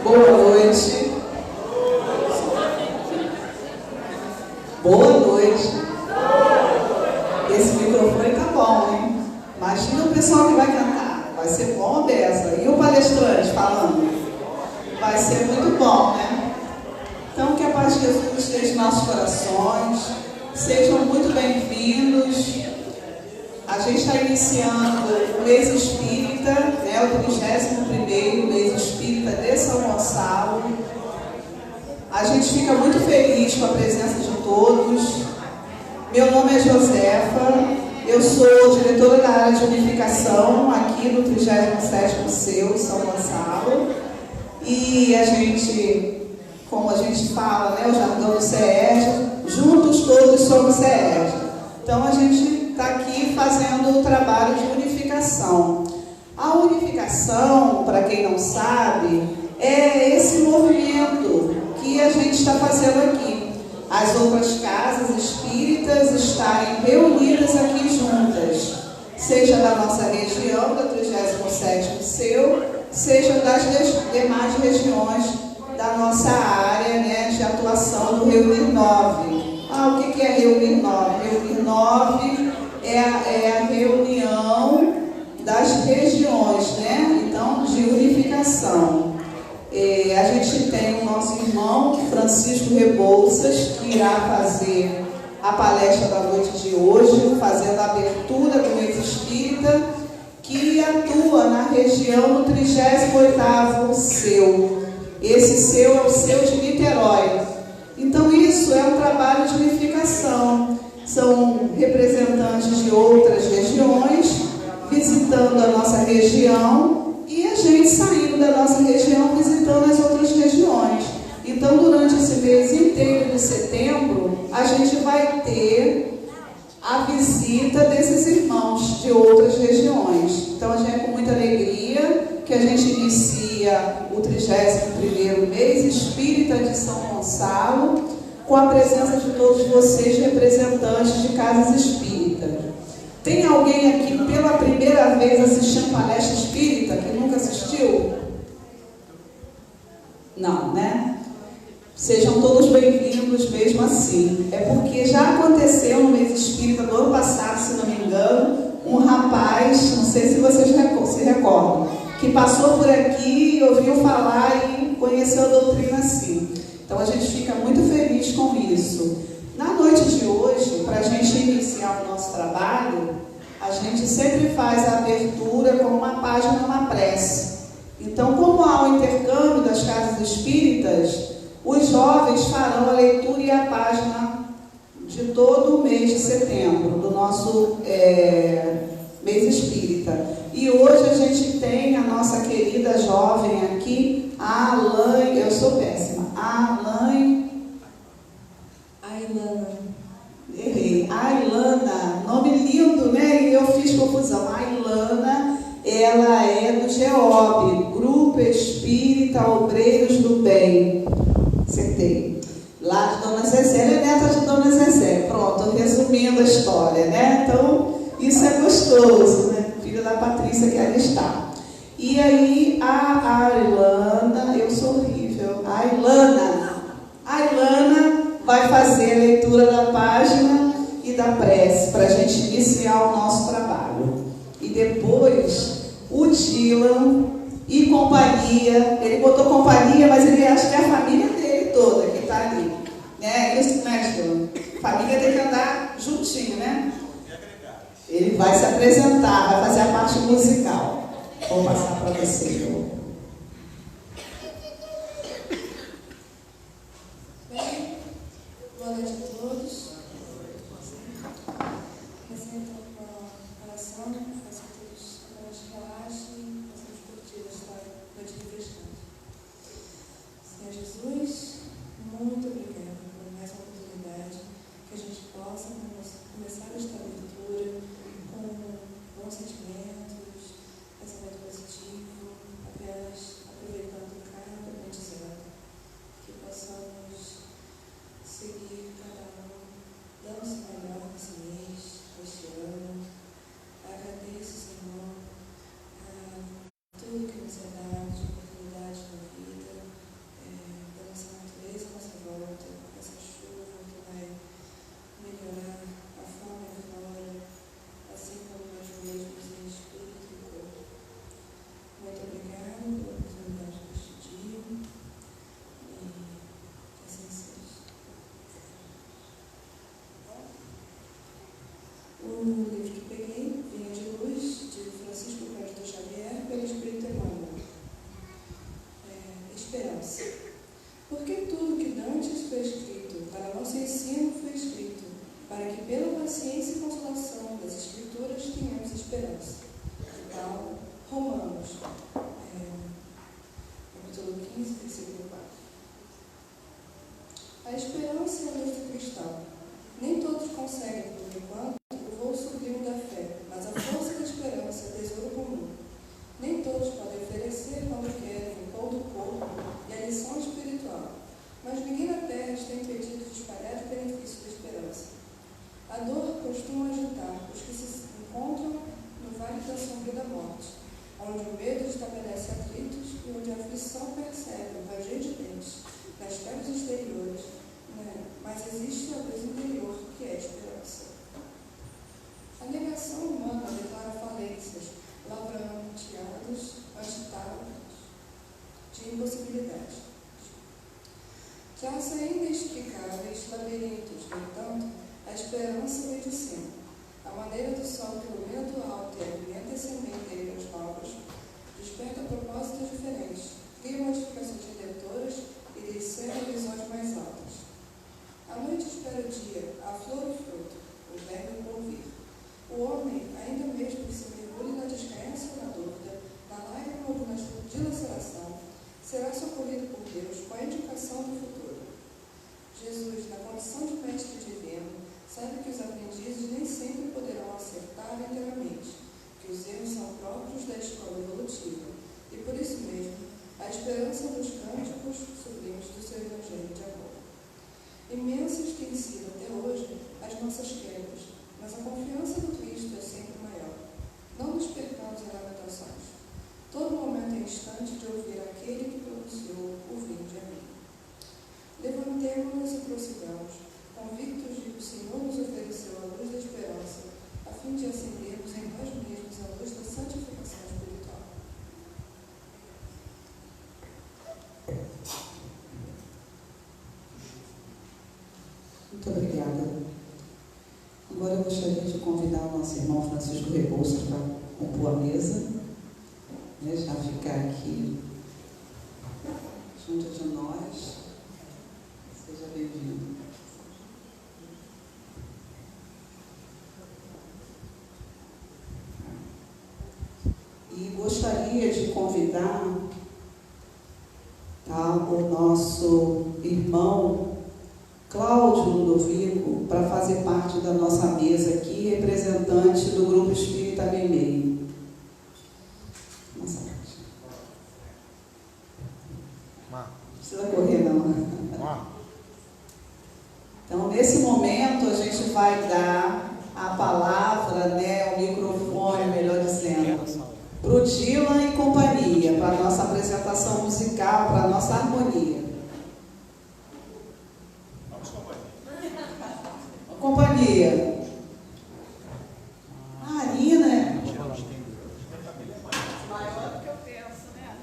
Boa noite. Boa noite. Esse microfone tá bom, hein? Imagina o pessoal que vai cantar. Vai ser bom dessa. E o palestrante falando? Vai ser muito bom, né? Então, que a paz de Jesus esteja em nossos corações. Sejam muito bem-vindos. A gente está iniciando o mês espírita, né, o 31º mês espírita de São Gonçalo. A gente fica muito feliz com a presença de todos. Meu nome é Josefa, eu sou diretora da área de unificação aqui no 37º CEU São Gonçalo. E a gente, como a gente fala, né, o jargão do CERJ, juntos todos somos CERJ. Então a gente está aqui fazendo o trabalho de unificação. A unificação, para quem não sabe, é esse movimento que a gente está fazendo aqui. As outras casas espíritas estarem reunidas aqui juntas, seja da nossa região, da 37º CEU, seja das demais regiões da nossa área, né, de atuação do Reunir 9. O que é Reunir 9? Reunir 9 é a reunião das regiões, né? Então, de unificação. A gente tem o nosso irmão Francisco Rebouças, que irá fazer a palestra da noite de hoje, fazendo a abertura do mês espírita, que atua na região do 38º CEU. Esse CEU é o CEU de Niterói. Então, isso é um trabalho de unificação. São representantes de outras regiões visitando a nossa região e a gente saindo da nossa região visitando as outras regiões. Então, durante esse mês inteiro de setembro, a gente vai ter a visita desses irmãos de outras regiões. Então, a gente é com muita alegria que a gente inicia o 31º mês espírita de São Gonçalo, com a presença de todos vocês, representantes de casas espíritas. Tem alguém aqui pela primeira vez assistindo palestra espírita que nunca assistiu? Não, né? Sejam todos bem-vindos mesmo assim. É porque já aconteceu no mês espírita do ano passado, se não me engano, um rapaz, não sei se vocês se recordam, que passou por aqui, ouviu falar e conheceu a doutrina assim. Então, a gente fica muito feliz com isso. Na noite de hoje, para a gente iniciar o nosso trabalho, a gente sempre faz a abertura com uma página, uma prece. Então, como há o intercâmbio das casas espíritas, os jovens farão a leitura e a página de todo o mês de setembro, do nosso mês espírita. E hoje a gente tem a nossa querida jovem aqui, a Alain, eu sou péssima, a Alain, errei, a Ilana, nome lindo, né? E eu fiz confusão. A Ilana, ela é do GEOB, Grupo Espírita Obreiros do Bem. Acertei. Lá de Dona Zezé, ela é neta de Dona Zezé. Pronto, resumindo a história, né? Então, isso é gostoso, né? Filha da Patrícia que ali está. E aí, a Ilana, eu sou horrível, a Ilana vai fazer a leitura da página e da prece para a gente iniciar o nosso trabalho. E depois, o Dylan e companhia, ele botou companhia, mas ele acha que é a família dele toda que está ali. Né? Isso, né, Dylan? Família tem que andar juntinho, né? Ele vai se apresentar, vai fazer a parte musical. Vou passar para você. Boa noite a todos. Recebo a oração, peço que todos relaxem, possamos curtir esta noite refrescante. Senhor Jesus, muito obrigada por mais uma oportunidade que a gente possa começar esta abertura com bons sentimentos, pensamento positivo, apenas aproveitando cada aprendizado, que possamos seguir cada um, dando-se melhor nesse mês, neste ano. Agradeço, Senhor, a tudo que nos é dado de oportunidade na vida, traça inexplicáveis labirintos, no entanto, a esperança vem de cima. A maneira do sol que ilumina do alto e alimenta e semeia ideias novas, desperta propósitos diferentes, cria modificações redemptoras e descende visões mais altas. A noite espera o dia, a flor o fruto, o verbo por vir. O homem, ainda mesmo que se mergulhe na descrença e na dúvida, na lágrima ou na dilaceração, será socorrido por Deus com a indicação do futuro. Jesus, na condição de mestre divino, sabe que os aprendizes nem sempre poderão acertar inteiramente, que os erros são próprios da escola evolutiva, e por isso mesmo, a esperança dos cânticos sublimes do seu Evangelho de amor. Imensas têm sido até hoje as nossas quedas, mas a confiança no Cristo é sempre maior. Não nos percamos em lamentações. Todo momento é instante de ouvir aquele que pronunciou o vinde a mim. Levantemo-nos e prossigamos, convictos de que o Senhor nos ofereceu a luz da esperança, a fim de acendermos em nós mesmos a luz da santificação espiritual. Muito obrigada. Agora eu gostaria de convidar o nosso irmão Francisco Rebouças para compor a mesa, né, já ficar aqui junto de nós. Seja bem-vindo. E gostaria de convidar, tá, o nosso irmão Cláudio Ludovico para fazer parte da nossa mesa aqui, representante do Grupo Espírita Meimei. Nossa, não precisa correr, não. Então, nesse momento, a gente vai dar a palavra, né, o microfone, melhor dizendo, para o Dylan e companhia, para a nossa apresentação musical, para a nossa harmonia. Companhia. Marina, né? Maior do que eu penso, né?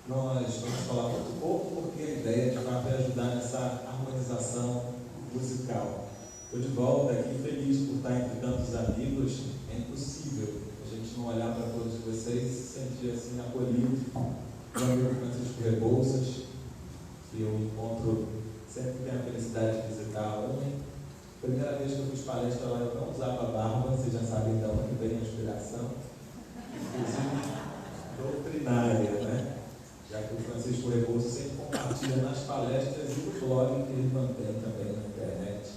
Nós vamos falar muito pouco porque a ideia de fato é ajudar nessa harmonização musical. Estou de volta aqui feliz por estar entre tantos amigos. É impossível a gente não olhar para todos vocês e se sentir assim acolhido. Meu amigo Francisco Rebouças, que eu encontro sempre que tenho a felicidade de visitar ontem. Primeira vez que eu fiz palestra lá, eu não usava barba, vocês já sabem de onde vem a inspiração, inclusive doutrinária, né? Já que o Francisco Rebouças sempre compartilha nas palestras e no blog que ele mantém também na internet,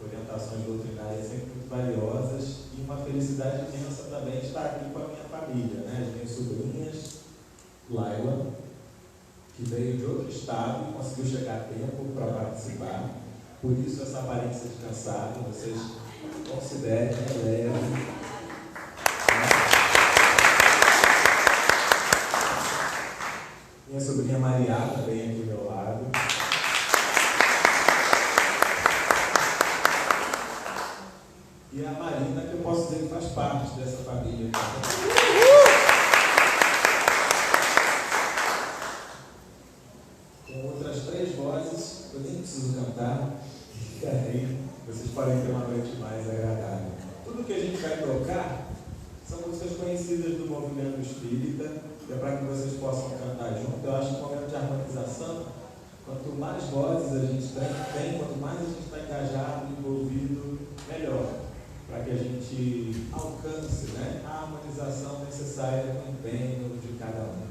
orientações doutrinárias sempre muito valiosas e uma felicidade imensa também estar aqui com a minha família, né? As minhas sobrinhas, Laila, que veio de outro estado e conseguiu chegar a tempo para participar, por isso essa aparência de cansado, vocês considerem, relevem. Minha sobrinha Mariá também aqui do meu lado. E a Marina, que eu posso dizer que faz parte dessa família. podem ter uma noite mais agradável. Tudo que a gente vai tocar são músicas conhecidas do movimento espírita, que é para que vocês possam cantar junto. Eu acho que o momento de harmonização, quanto mais vozes a gente tem, quanto mais a gente está engajado, envolvido, melhor, para que a gente alcance, né, a harmonização necessária com o empenho de cada um.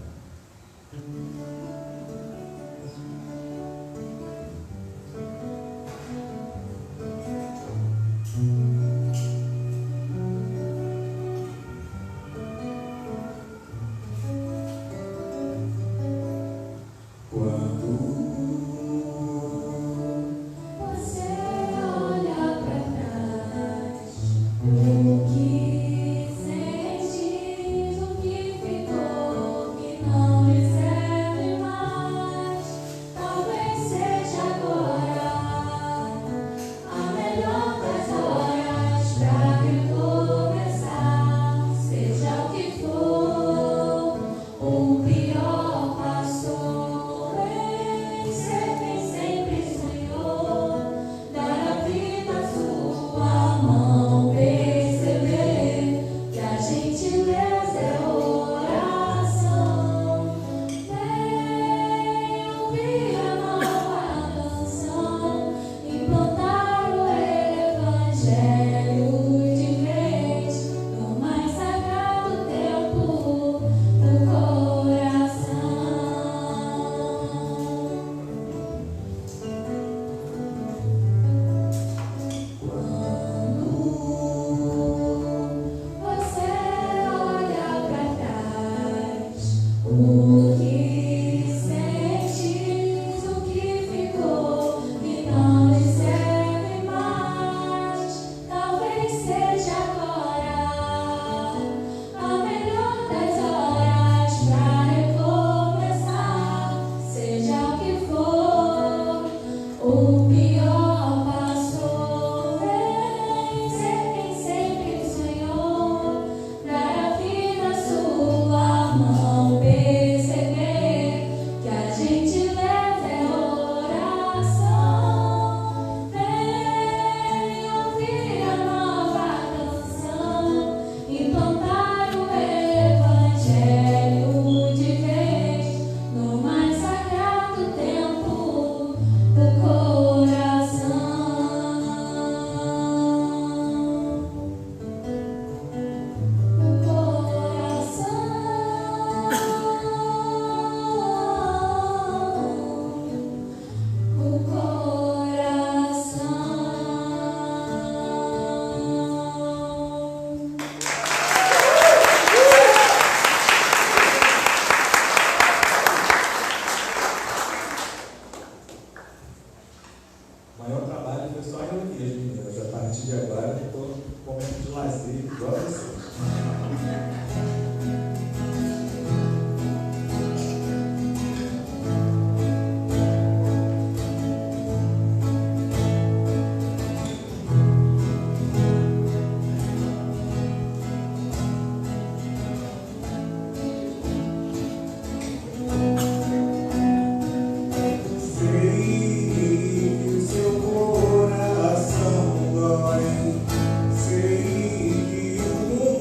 Sei que o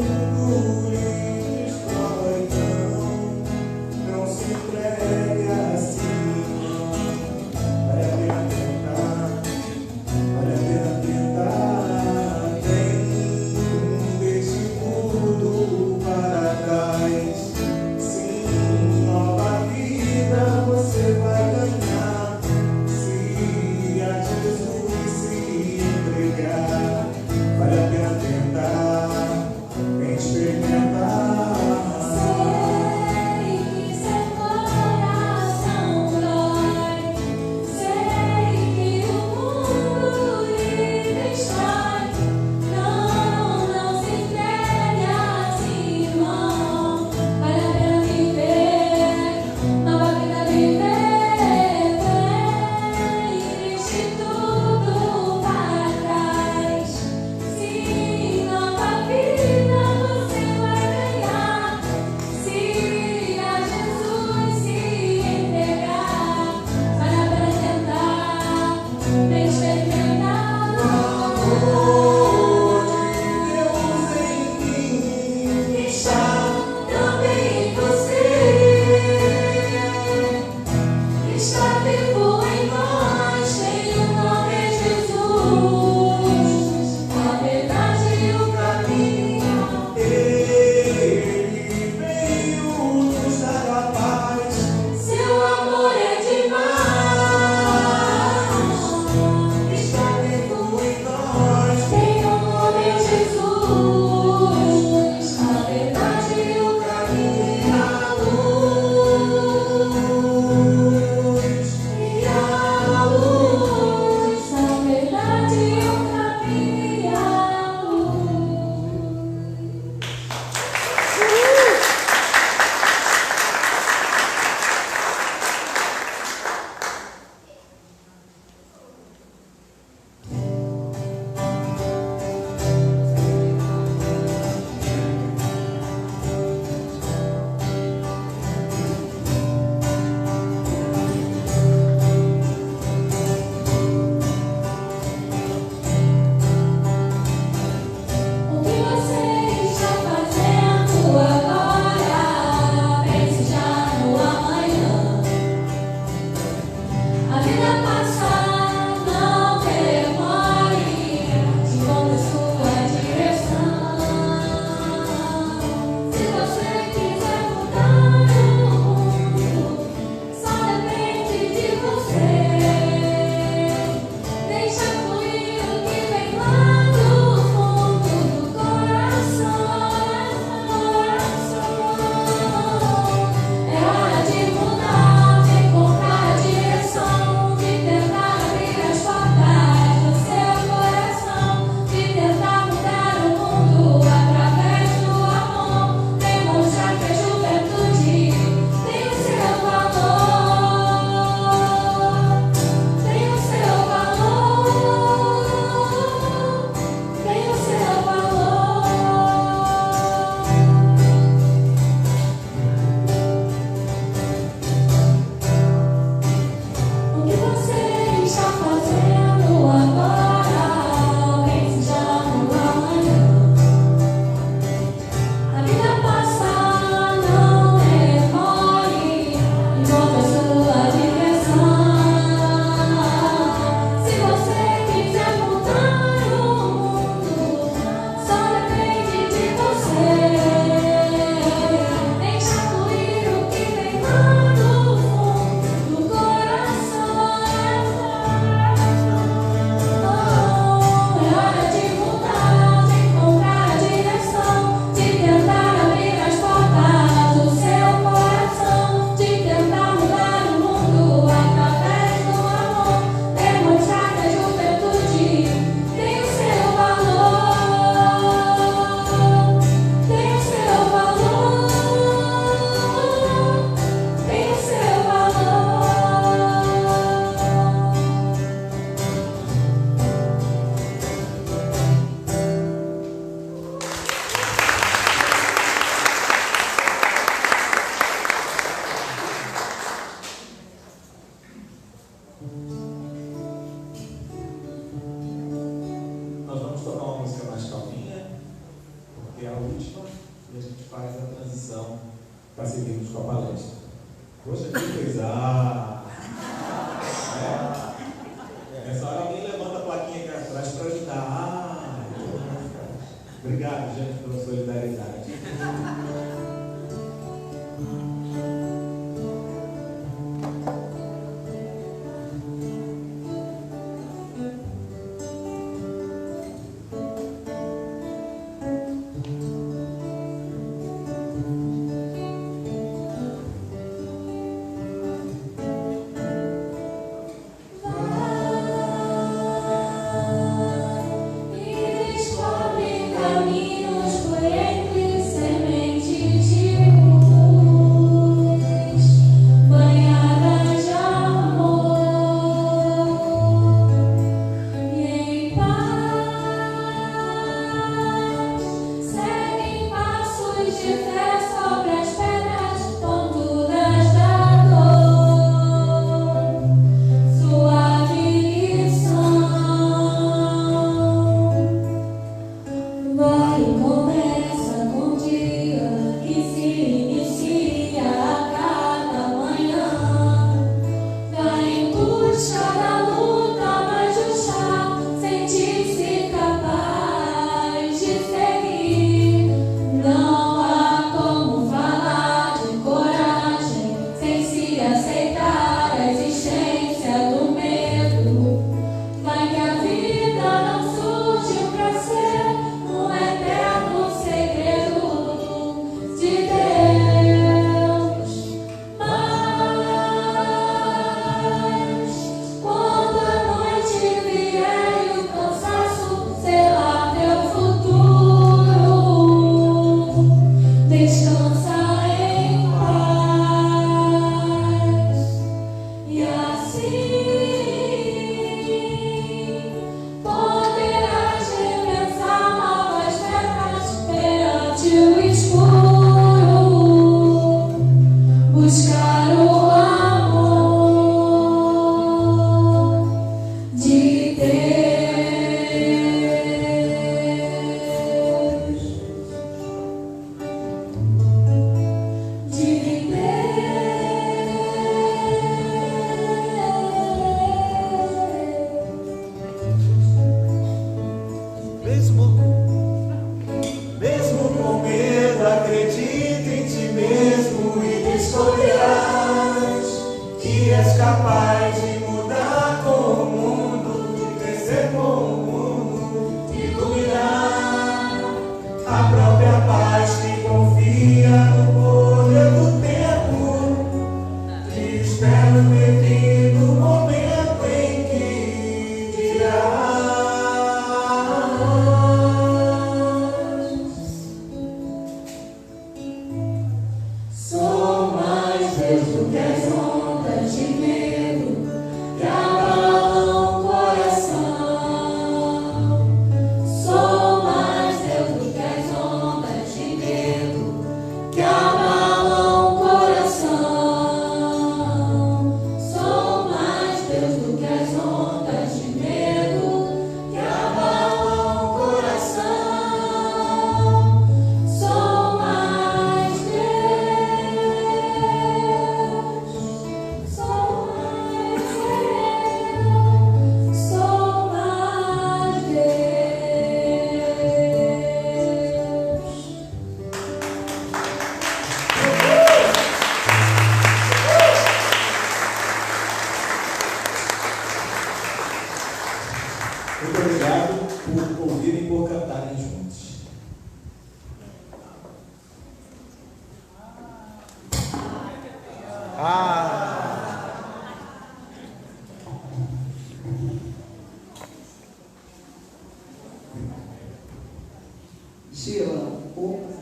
porque é a última, e a gente faz a transição para seguirmos com a palestra. Poxa, que coisa! Nessa hora alguém levanta a plaquinha aqui atrás para ajudar. Obrigado, gente, pela solidariedade.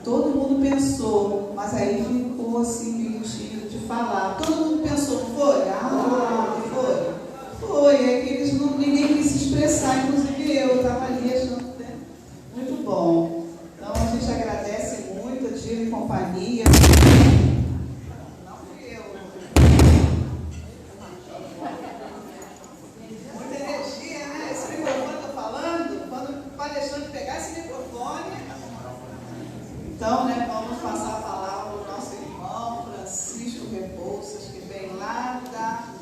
Todo mundo pensou, mas aí ficou assim meio tímido de falar. Todo mundo pensou, foi? Foi. Foi, é que eles ninguém quis se expressar, inclusive eu estava ali achando, né? Muito bom. Então a gente agradece muito a Gil e companhia. Não fui eu. Muita energia, né? Esse microfone, estou falando, quando o palestrante pegar esse microfone, Então, né, vamos passar a palavra ao nosso irmão Francisco Rebouças, que vem lá da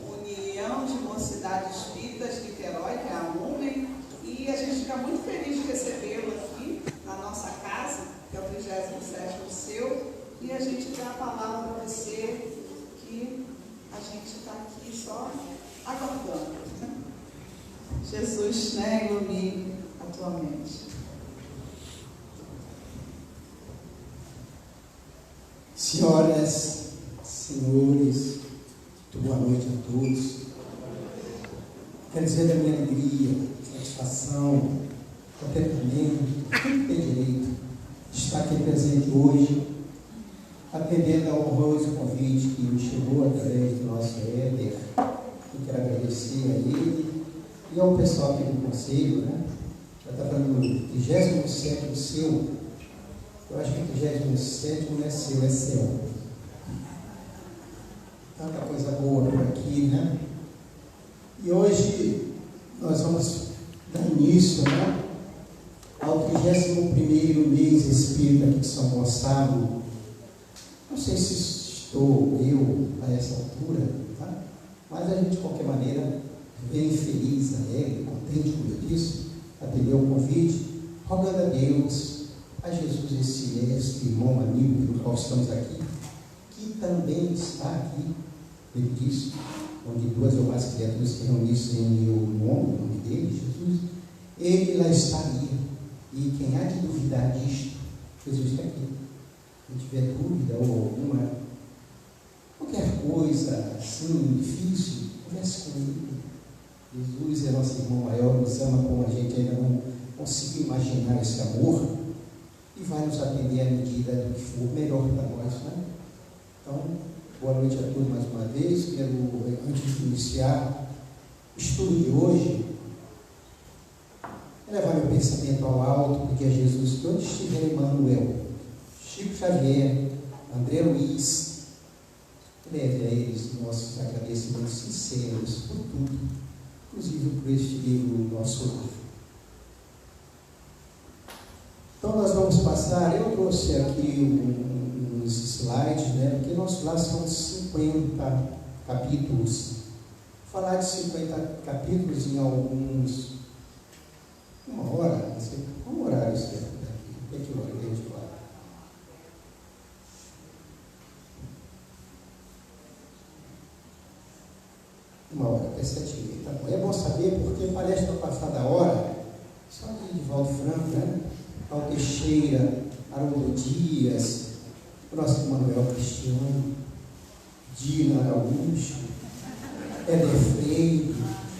União de Mocidades Espíritas de Niterói, que é a UMEN, e a gente fica muito feliz de recebê-lo aqui na nossa casa, que é o 37º seu, e a gente dá a palavra para você, que a gente está aqui só aguardando. Jesus, né, ilumine a tua mente. Senhoras, senhores, boa noite a todos. Quero dizer da minha alegria, satisfação, contentamento, tudo tem direito de estar aqui presente hoje, atendendo ao honroso convite que me chegou através do nosso Éder. Eu quero agradecer a ele e ao pessoal aqui do conselho, né? Já está falando do 27º seu. Eu acho que o 27º não é seu, é céu. Tanta coisa boa por aqui, né? E hoje nós vamos dar início, né, ao 31º mês espírita aqui de São Gonçalo. Não sei se estou eu a essa altura, tá? Mas a gente, de qualquer maneira, bem feliz, alegre, contente, como eu disse, atendeu o convite, rogando a Deus, a Jesus, esse mestre, irmão, amigo pelo qual estamos aqui, que também está aqui, ele disse, onde duas ou mais criaturas se reunissem em meu nome, o nome dele, Jesus, ele lá estaria. E quem há de duvidar disto, Jesus está aqui. Se tiver dúvida ou alguma, qualquer coisa assim, difícil, converse com ele. Jesus é nosso irmão maior, nos ama como a gente ainda não conseguiu imaginar esse amor, e vai nos atender à medida do que for melhor para nós, né? Então, boa noite a todos mais uma vez. Quero, antes de iniciar o estudo de hoje, levar meu pensamento ao alto, porque é Jesus que onde estiver Emmanuel, Chico Xavier, André Luiz, leve a eles nossos agradecimentos sinceros por tudo, inclusive por este livro Nosso Lar. Então nós vamos passar, eu trouxe aqui uns slides, né, porque nosso lar são 50 capítulos. Falar de 50 capítulos em alguns, uma hora, não sei, qual horário isso daqui? O que hora que a gente fala? Uma hora, até 7h30, tá bom. É bom saber porque palestra passada a hora, só de Divaldo Franco, né? Paulo Teixeira, Haroldo Dias, o nosso Manuel Cristiano, Dina Araújo, Éder Freire.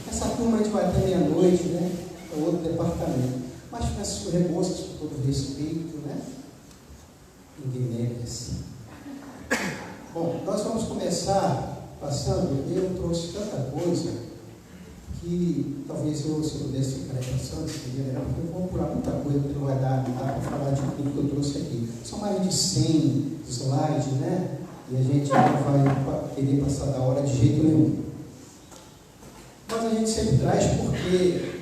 Essa turma a gente vai até meia-noite, né? É outro departamento. Mas Francisco Rebouças, com todo respeito, né? Ninguém merece. Bom, nós vamos começar passando. Eu trouxe tanta coisa que talvez se eu pudesse ficar passando, seria melhor, porque eu vou apurar muita coisa que não vai dar para falar de tudo que eu trouxe aqui. São mais de 100 slides, né? E a gente não vai querer passar da hora de jeito nenhum. Mas a gente sempre traz porque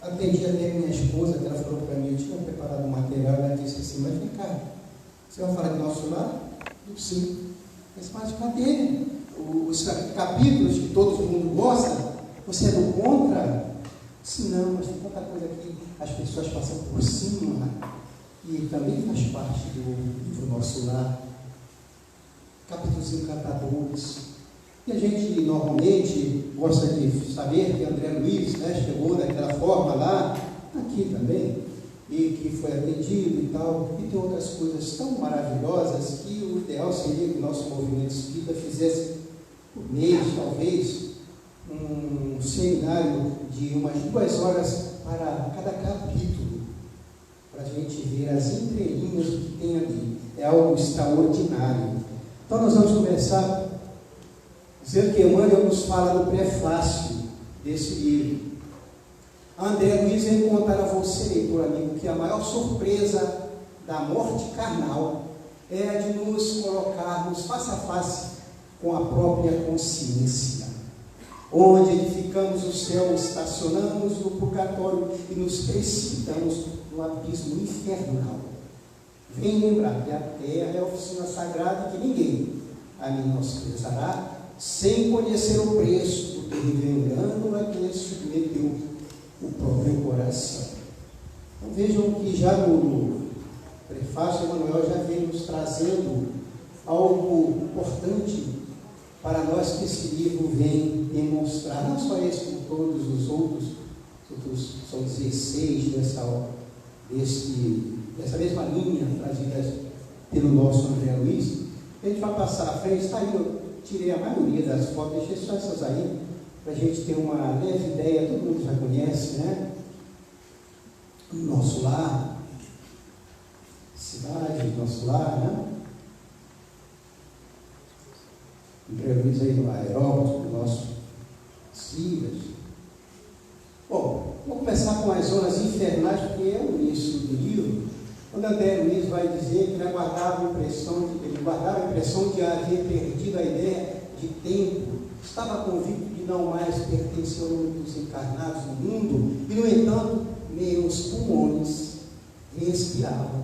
atendi até minha esposa, que ela falou para mim, eu tinha preparado um material, ela disse assim, mas vem cá, você vai falar de Nosso Lar? Eu sim. Mas cadê os capítulos que todo mundo gosta? Você é do contra? Se não, mas tem tanta coisa que as pessoas passam por cima e também faz parte do livro Nosso Lar. Capítulos encantadores. E a gente normalmente gosta de saber que André Luiz, né, chegou daquela forma lá, aqui também, e que foi atendido e tal, e tem outras coisas tão maravilhosas que o ideal seria que o nosso movimento espírita fizesse por mês, talvez, um seminário de umas 2 horas para cada capítulo, para a gente ver as entrelinhas do que tem ali. É algo extraordinário. Então nós vamos começar dizendo que Emmanuel nos fala do prefácio desse livro. André Luiz vem contar a você, leitor amigo, que a maior surpresa da morte carnal é a de nos colocarmos face a face com a própria consciência, onde edificamos o céu, estacionamos no purgatório e nos precipitamos no abismo infernal. vem lembrar que a terra é a oficina sagrada que ninguém a menosprezará, sem conhecer o preço do terrível engano a quem submeteu o próprio coração. Então vejam que já no prefácio, Emmanuel já vem nos trazendo algo importante para nós que esse livro vem demonstrar, não só esse, como todos os outros são 16 dessa mesma linha trazida pelo nosso André Luiz. A gente vai passar à frente, está aí, eu tirei a maioria das fotos, deixei só essas aí, para a gente ter uma leve ideia, todo mundo já conhece, né? Nosso lar, cidade, nosso lar, né? André Luiz aí no aeródromo, do nosso Silas. Bom, vamos começar com as zonas infernais, porque é o início do livro, quando André Luiz vai dizer que ele guardava a impressão de haver perdido a ideia de tempo, estava convicto de não mais pertencer ao mundo dos encarnados no mundo, e, no entanto, meus pulmões respiravam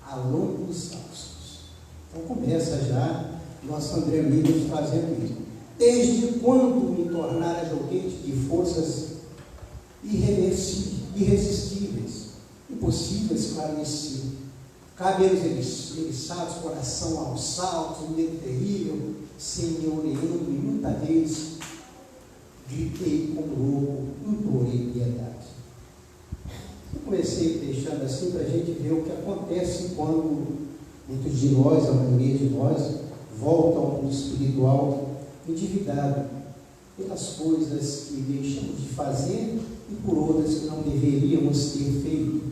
a longos saltos. Então começa já nosso André Luiz nos trazendo isso. Desde quando me tornara joguete de forças irresistíveis, impossível esclarecer? Cabe aos eriçados, coração aos saltos, um medo terrível, senhoreando, e muitas vezes gritei como louco, implorei piedade. Eu comecei deixando assim para a gente ver o que acontece quando muitos de nós, a maioria de nós, volta ao mundo espiritual endividado pelas coisas que deixamos de fazer e por outras que não deveríamos ter feito.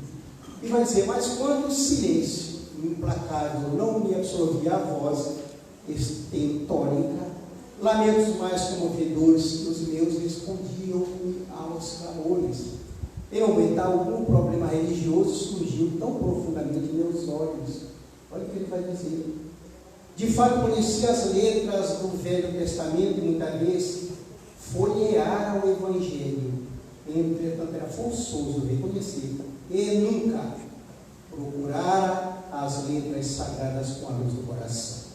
E vai dizer, mas quando o silêncio implacável não me absorvia a voz estentórica, lamentos mais comovedores que os meus respondiam-me aos clamores. Em aumentar algum problema religioso surgiu tão profundamente em meus olhos. Olha o que ele vai dizer. De fato, conheci as letras do Velho Testamento e muitas vezes folheara o Evangelho. Entretanto, era forçoso reconhecer e nunca procurara as letras sagradas com a luz do coração.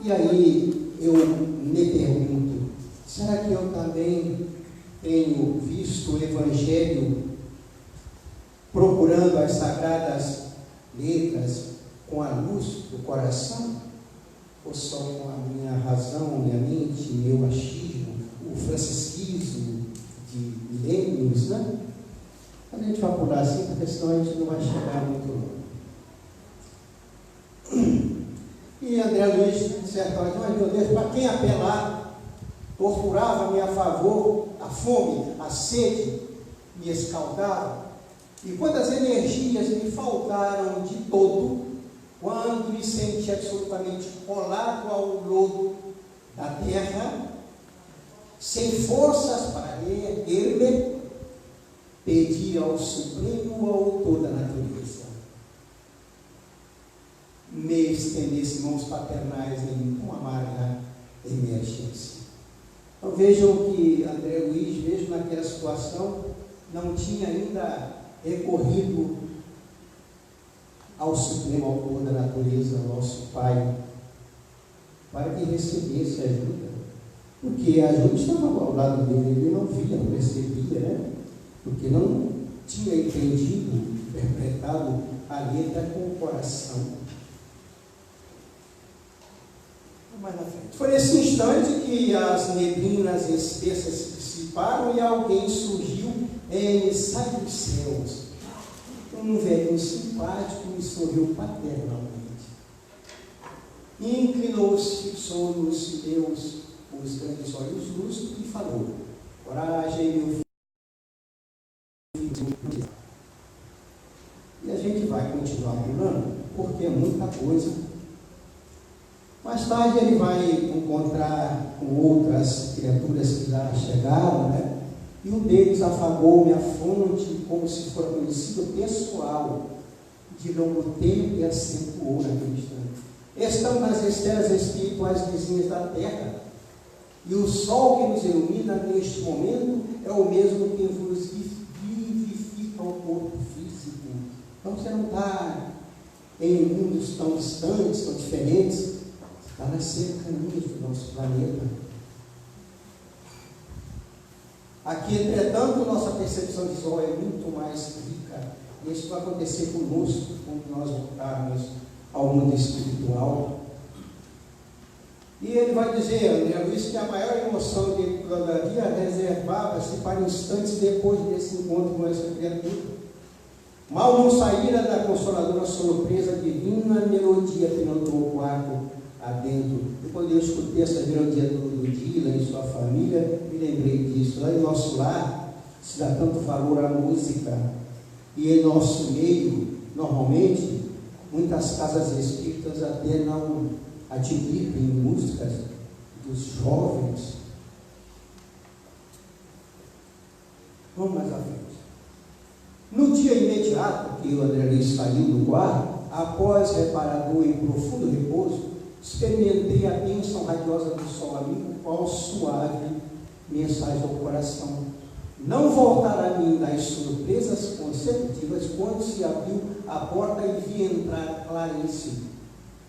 E aí eu me pergunto, será que eu também tenho visto o Evangelho procurando as sagradas letras com a luz do coração? Ou só com a minha razão, minha mente, meu achismo, o francisquismo de milênios, né? A gente vai pular assim, porque senão a gente não vai chegar muito longe. E André Luiz, de certa hora, mas meu Deus, para quem apelar? Torturava-me a favor, a fome, a sede me escaldava. E quando as energias me faltaram de todo, quando me senti absolutamente colado ao lodo da terra, sem forças para erguer-me, pedi ao Supremo Autor da natureza me estendesse mãos paternais em uma amarga emergência. Então vejam que André Luiz, mesmo naquela situação, não tinha ainda recorrido ao Supremo Autor da natureza, nosso Pai, para que recebesse ajuda, porque a ajuda estava ao lado dele, ele não via, não percebia, né? Porque não tinha entendido, interpretado a letra com o coração. Mais na frente. Foi nesse instante que as neblinas espessas se dissiparam e alguém surgiu em sai dos céus. Um velho simpático me sorriu paternalmente. Inclinou-se, fixou nos meus os grandes olhos lúcidos e falou: coragem, meu filho. E a gente vai continuar pulando, porque é muita coisa. Mais tarde ele vai encontrar com outras criaturas que já chegaram, né? E um deles afagou-me a fonte como se fora conhecido pessoal de longo tempo e acentuou naquele instante. Estão nas esferas espirituais vizinhas da Terra, e o sol que nos ilumina neste momento é o mesmo que vos vivifica o corpo físico. Então você não está em mundos tão distantes, tão diferentes, está nas cercanias do nosso planeta. Aqui, entretanto, nossa percepção visual é muito mais rica. E isso vai acontecer conosco quando nós voltarmos ao mundo espiritual. E ele vai dizer, André Luiz, que a maior emoção dele todavia reservava-se para instantes depois desse encontro com essa criatura. Mal não saíra da consoladora surpresa divina melodia penetrou o quarto adentro. E quando eu escutei essa melodia do Dylan e sua família, me lembrei disso. Lá em nosso lar se dá tanto valor à música. E em nosso meio, normalmente, muitas casas espíritas até não admitem músicas dos jovens. Vamos mais à frente. No dia imediato que o André Luiz saiu do quarto, após reparador em profundo repouso, experimentei a bênção radiosa do sol amigo, qual suave mensagem ao coração. Não voltará a mim das surpresas consecutivas quando se abriu a porta e vi entrar Clarice,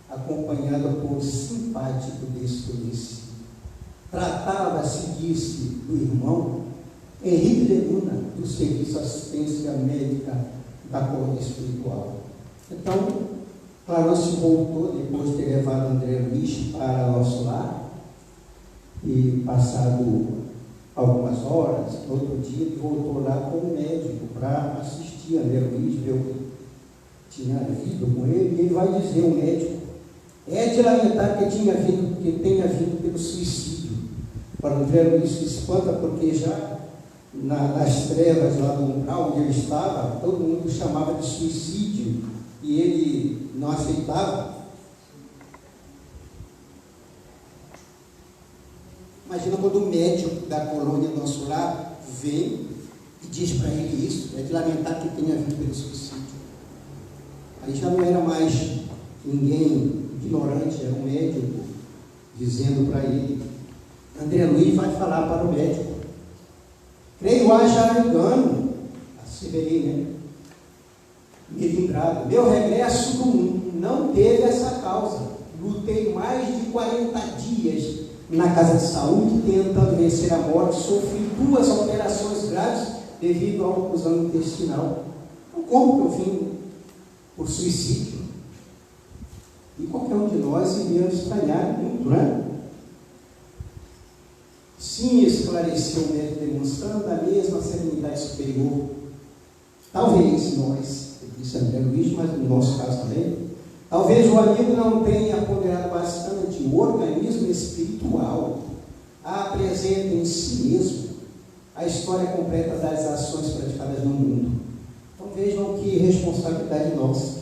acompanhada por simpático desconhecido. Tratava-se, disse, do irmão Henrique de Luna, do Serviço de Assistência Médica da Corte Espiritual. Então, Clarice voltou, depois de ter levado André Luiz para nosso lar, e passado algumas horas, no outro dia, ele voltou lá com o médico para assistir André Luiz, ver o que tinha havido com ele, e ele vai dizer ao médico, é de lamentar que tenha vindo pelo suicídio. Para André Luiz se espanta, porque já nas trevas lá do umbral onde ele estava, todo mundo chamava de suicídio, e ele não aceitava. Imagina quando o médico da colônia do nosso lar vem e diz para ele isso, é de lamentar que tenha vindo pelo suicídio. Aí já não era mais ninguém ignorante, era um médico dizendo para ele. André Luiz vai falar para o médico. Creio haja engano, asseverei, né? Melindrado. Meu regresso do mundo não teve essa causa. Lutei mais de 40 dias na casa de saúde, tentando vencer a morte, sofri 2 operações graves devido à oclusão intestinal. Então, como que eu vim por suicídio? E qualquer um de nós iria estranhar muito, né? Sim, esclareceu o médico, demonstrando a mesma serenidade superior. Talvez nós, disse André Luiz, mas no nosso caso também, talvez o amigo não tenha ponderado bastante o organismo espiritual, apresenta em si mesmo a história completa das ações praticadas no mundo. Então vejam que responsabilidade nossa.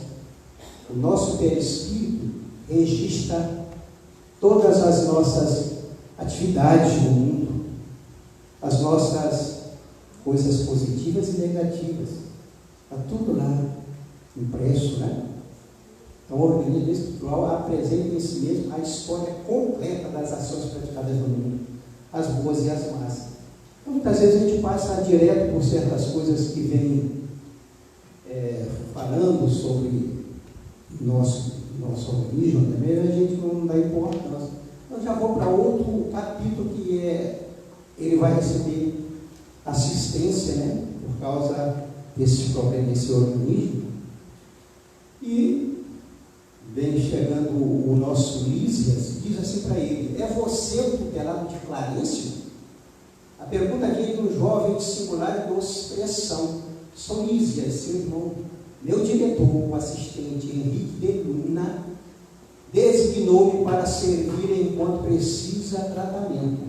O nosso perispírito registra todas as nossas atividades no mundo, as nossas coisas positivas e negativas. Está tudo lá impresso, né? Então, o organismo espiritual apresenta em si mesmo a história completa das ações praticadas no mundo, as boas e as más. Então, muitas vezes a gente passa direto por certas coisas que vêm falando sobre nosso organismo, também a gente não dá importância. Então, já vou para outro capítulo que ele vai receber assistência, né, por causa desse problema, desse organismo. E vem chegando o nosso Lísias, diz assim para ele, é você o tutelado de Clarencio? A pergunta veio de um jovem de singular expressão. Sou Lísias, seu irmão. Meu diretor, o assistente Henrique de Luna, designou-me para servir enquanto precisa tratamento.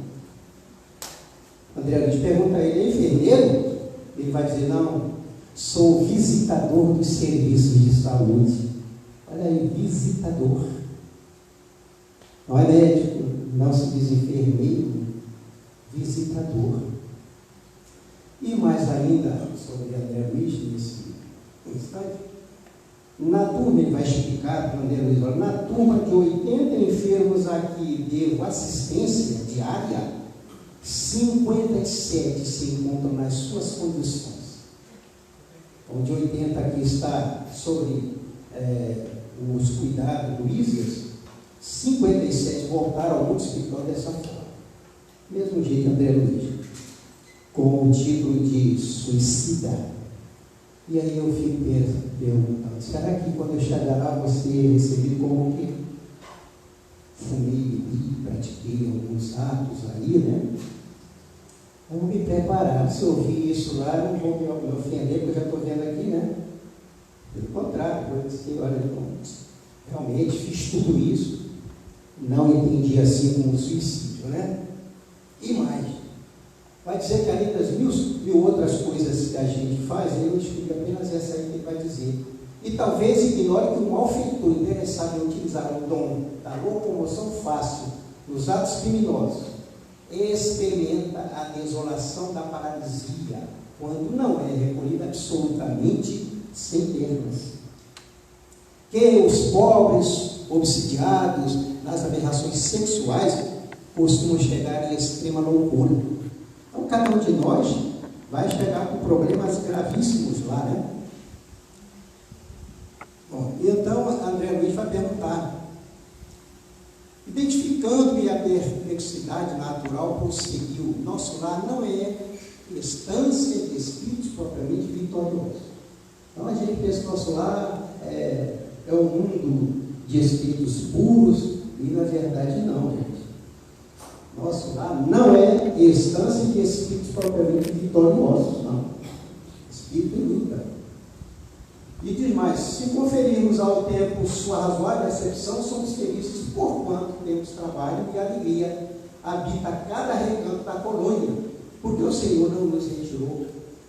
André Luiz pergunta a ele, é enfermeiro? Ele vai dizer, não, sou visitador dos serviços de saúde. Olha aí, visitador. Não é médico, não se diz enfermeiro, visitador. E mais ainda sobre André Luiz, nesse instante, na turma, ele vai explicar para o André Luiz, na turma de 80 enfermos a que devo assistência diária, 57 se encontram nas suas condições. Então, de 80 aqui está sobre os cuidados do Isias, 57 voltaram ao mundo espiritual dessa forma. Mesmo jeito, André Luiz, com o título de suicida. E aí eu fico perguntando, será que quando eu chegar lá você recebido como o quê? Fumei, bebi, pratiquei alguns atos aí, né? Vamos me preparar. Se eu ouvir isso lá, eu não vou me ofender, porque eu já estou vendo aqui, né? Pelo contrário, vou dizer, olha, realmente fiz tudo isso, não entendi assim como suicídio, né? E mais, vai dizer que além das mil outras coisas que a gente faz, eu explico apenas essa aí que ele vai dizer. E talvez ignore que o malfeitor interessado em utilizar o dom da locomoção fácil nos atos criminosos experimenta a desolação da paralisia, quando não é recolhida absolutamente sem termos. Que os pobres, obsidiados nas aberrações sexuais, costumam chegar em extrema loucura. Então, cada um de nós vai chegar com problemas gravíssimos lá, né? Bom, então, André Luiz vai perguntar, identificando-me a perplexidade natural, prosseguiu: nosso lar não é estância de espíritos propriamente vitoriosos. Então, a gente pensa que nosso lar é um mundo de espíritos puros, e na verdade não, gente. Nosso lar não é estância de espíritos propriamente vitoriosos, não. Espírito em luta. E diz mais: se conferirmos ao tempo sua razoável acepção, somos felizes porquanto temos trabalho e alegria habita cada recanto da colônia, porque o Senhor não nos retirou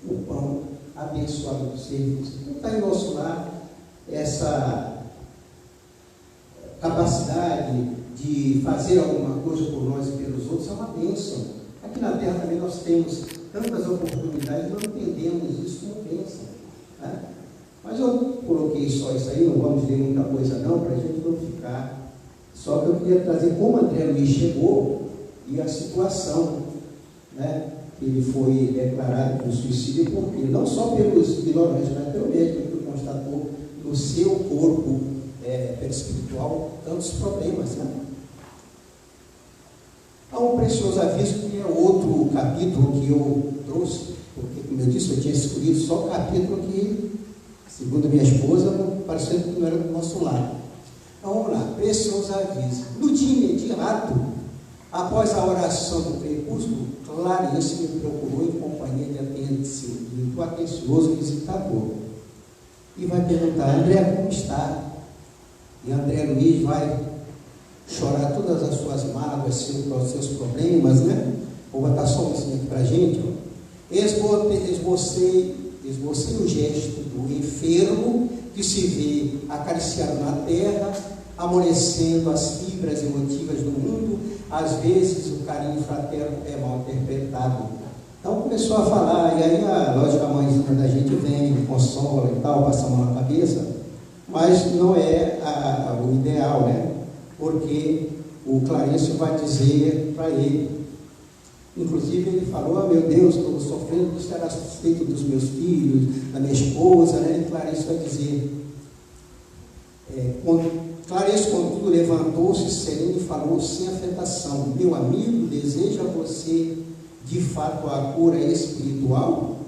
o pão abençoado do serviço. Então está em nosso lar essa capacidade de fazer alguma coisa por nós e pelos outros, é uma bênção. Aqui na Terra também nós temos tantas oportunidades, não entendemos isso como bênção, né? Mas eu coloquei só isso aí, não vamos ver muita coisa não, para a gente não ficar. Só que eu queria trazer como André Luiz chegou e a situação, né? Ele foi declarado por suicídio, porque não só pelos ignorantes, mas pelo médico que constatou no seu corpo espiritual tantos problemas, né? Há um precioso aviso que é outro capítulo que eu trouxe, porque, como eu disse, eu tinha escolhido só o capítulo que, segundo minha esposa, pareceu que não era do nosso lado. Então vamos lá, precioso aviso. No dia imediato, após a oração do crepúsculo, Clarice me procurou em companhia do atencioso visitador. E vai perguntar: André, como está? E André Luiz vai chorar todas as suas mágoas, seus problemas, né? Vou botar só um aqui para a gente. Esbocei o gesto do enfermo que se vê acariciado na terra, amolecendo as fibras emotivas do mundo. Às vezes o carinho fraterno é mal interpretado. Então começou a falar, e aí lógico, a mãezinha da gente vem, consola e tal, passa a mão na cabeça, mas não é o ideal, né? Porque o Clarice vai dizer para ele, inclusive ele falou: meu Deus, estou sofrendo, isso era feito dos meus filhos, da minha esposa, né? E Clarice vai dizer, Clarice, contudo, levantou-se sereno e falou sem afetação: meu amigo, deseja você de fato a cura espiritual?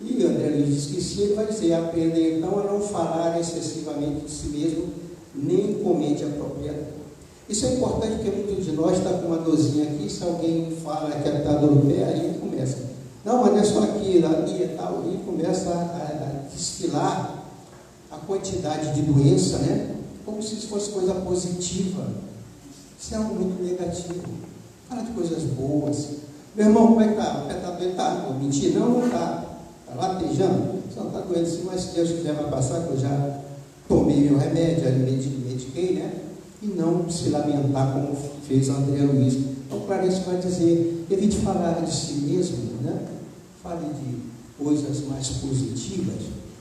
E André Luiz diz que sim. Ele vai dizer: aprenda então a não falar excessivamente de si mesmo, nem comente a própria dor. Isso é importante, porque muitos de nós está com uma dorzinha aqui, se alguém fala que está dor no pé, a gente começa: não, mas não é só aqui, ali e tal, e começa a desfilar a quantidade de doença, né? Como se isso fosse coisa positiva. Isso é algo muito negativo. Fala de coisas boas. Meu irmão, como é que está? O pé está doendo? Tá, não mentir, não está. Está latejando? Só não está doendo sim, mas se Deus quiser vai passar, que eu já tomei meu remédio, já mediquei, né? E não se lamentar como fez André Luiz. Então, Clarice vai dizer: evite falar de si mesmo, né? Fale de coisas mais positivas.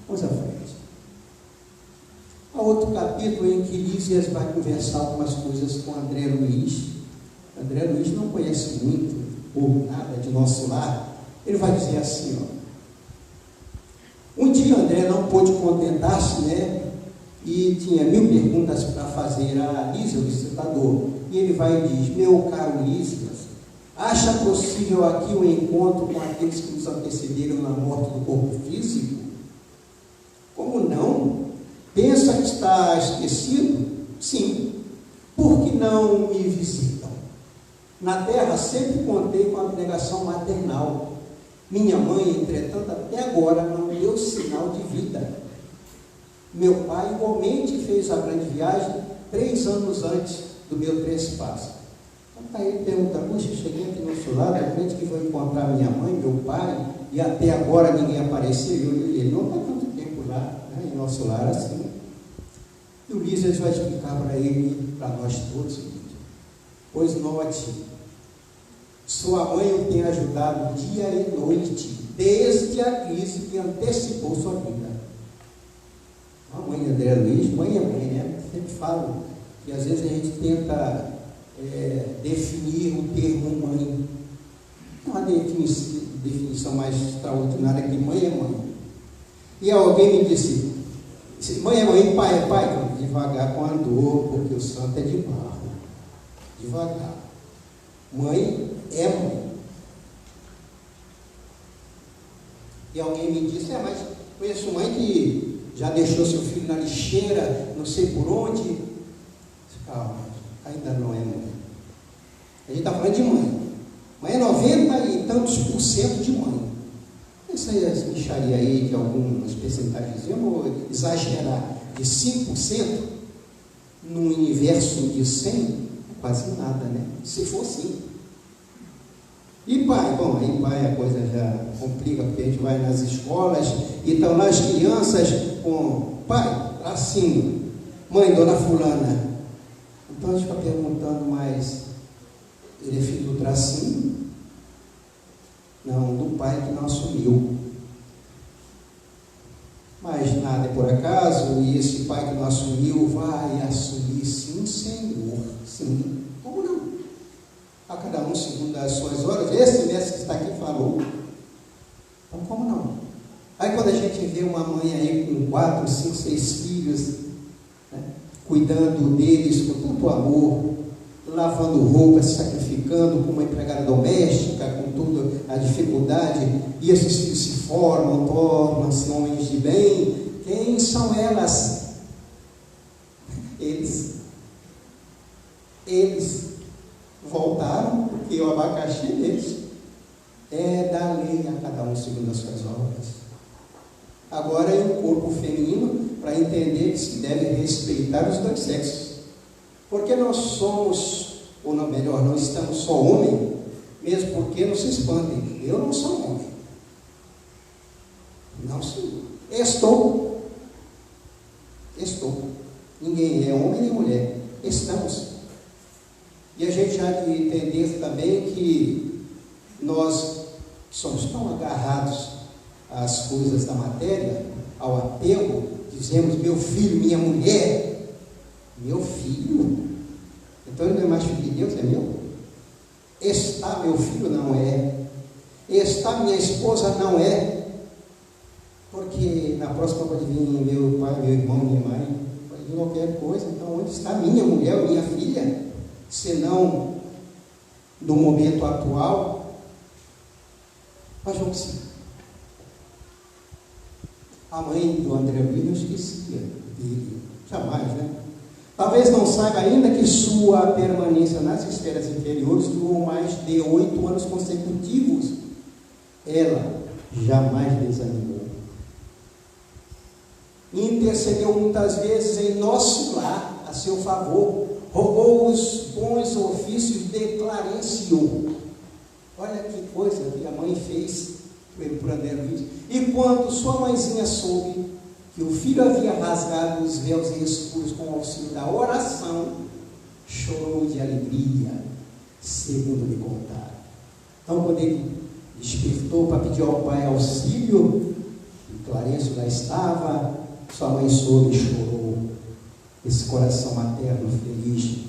Vamos à frente. Há outro capítulo em que Lísias vai conversar algumas coisas com André Luiz. André Luiz não conhece muito ou nada de nosso lar. Ele vai dizer assim, ó: um dia André não pôde contentar-se, né? e tinha 1000 perguntas para fazer a Lísia, o visitador. E ele vai e diz: meu caro Lísias, acha possível aqui um encontro com aqueles que nos antecederam na morte do corpo físico? Como não? Pensa que está esquecido? Sim. Por que não me visitam? Na terra sempre contei com a abnegação maternal. Minha mãe, entretanto, até agora não deu sinal de vida. Meu pai igualmente fez a grande viagem 3 anos antes do meu trespasso. Então, aí ele pergunta: puxa, cheguei aqui no nosso lado, eu crente que vou encontrar minha mãe, meu pai, e até agora ninguém apareceu. Ele não está tanto tempo lá, né, em nosso lar assim. E o Lísias vai explicar para ele, para nós todos: pois note, sua mãe o tem ajudado dia e noite, desde a crise que antecipou sua vida. A mãe de André Luiz, mãe é mãe, né? Eu sempre falo que às vezes a gente tenta definir o termo mãe. Não há definição mais extraordinária que mãe é mãe. E alguém me disse: mãe é mãe, pai é pai. Devagar com a dor, porque o santo é de barro. Devagar. Mãe é mãe. E alguém me disse: mas conheço mãe que já deixou seu filho na lixeira, não sei por onde. Calma, ainda não é mãe. A gente está falando de mãe. Mãe é 90 e tantos % de mãe. Essa micharia aí de algumas percentagens, eu vou exagerar, de 5% num universo de 100, é quase nada, né? Se for assim. E pai? Bom, aí pai a coisa já complica, porque a gente vai nas escolas e estão lá as crianças com pai, tracinho, mãe, dona fulana. Então a gente fica perguntando: mas ele é filho do tracinho? Não, do pai que não assumiu. Mas nada é por acaso, e esse pai que não assumiu vai assumir, sim, Senhor, sim. Como não? A cada um segundo as suas horas. Esse mestre que está aqui falou. Então, como não? Aí quando a gente vê uma mãe aí com 4, 5, 6 filhos, né, cuidando deles com tanto amor, lavando roupa, se sacrificando como uma empregada doméstica, com toda a dificuldade, e esses filhos se formam, tornam-se homens de bem. Quem são elas? Eles voltaram, porque o abacaxi deles é da lei a cada um segundo as suas obras. Agora é o corpo feminino para entender que se deve respeitar os dois sexos. Porque nós somos, ou não, melhor, não estamos só homem, mesmo porque não se espantem, eu não sou homem. Não sim. Estou. Ninguém é homem nem mulher. Estamos. E a gente já de entender também que nós somos tão agarrados às coisas da matéria, ao apego, dizemos: meu filho, minha mulher. Meu filho? Então ele não é mais filho de Deus, é meu? Está meu filho? Não é. Está minha esposa? Não é. Porque na próxima pode vir meu pai, meu irmão, minha mãe, pode vir qualquer coisa. Então onde está minha mulher, minha filha? Senão do momento atual. Mas vamos sim. A mãe do André Luiz não esquecia dele. Jamais, né? Talvez não saiba ainda que sua permanência nas esferas inferiores durou mais de 8 anos consecutivos. Ela jamais desanimou. Intercedeu muitas vezes em nosso lar, a seu favor. Rogou os bons ofícios de Clarencio. Olha que coisa que a mãe fez por André Luiz. E quando sua mãezinha soube que o filho havia rasgado os véus escuros com o auxílio da oração, chorou de alegria, segundo me contaram. Então, quando ele despertou para pedir ao pai auxílio, e Clarencio lá estava, sua mãe soube e chorou. Esse coração materno feliz.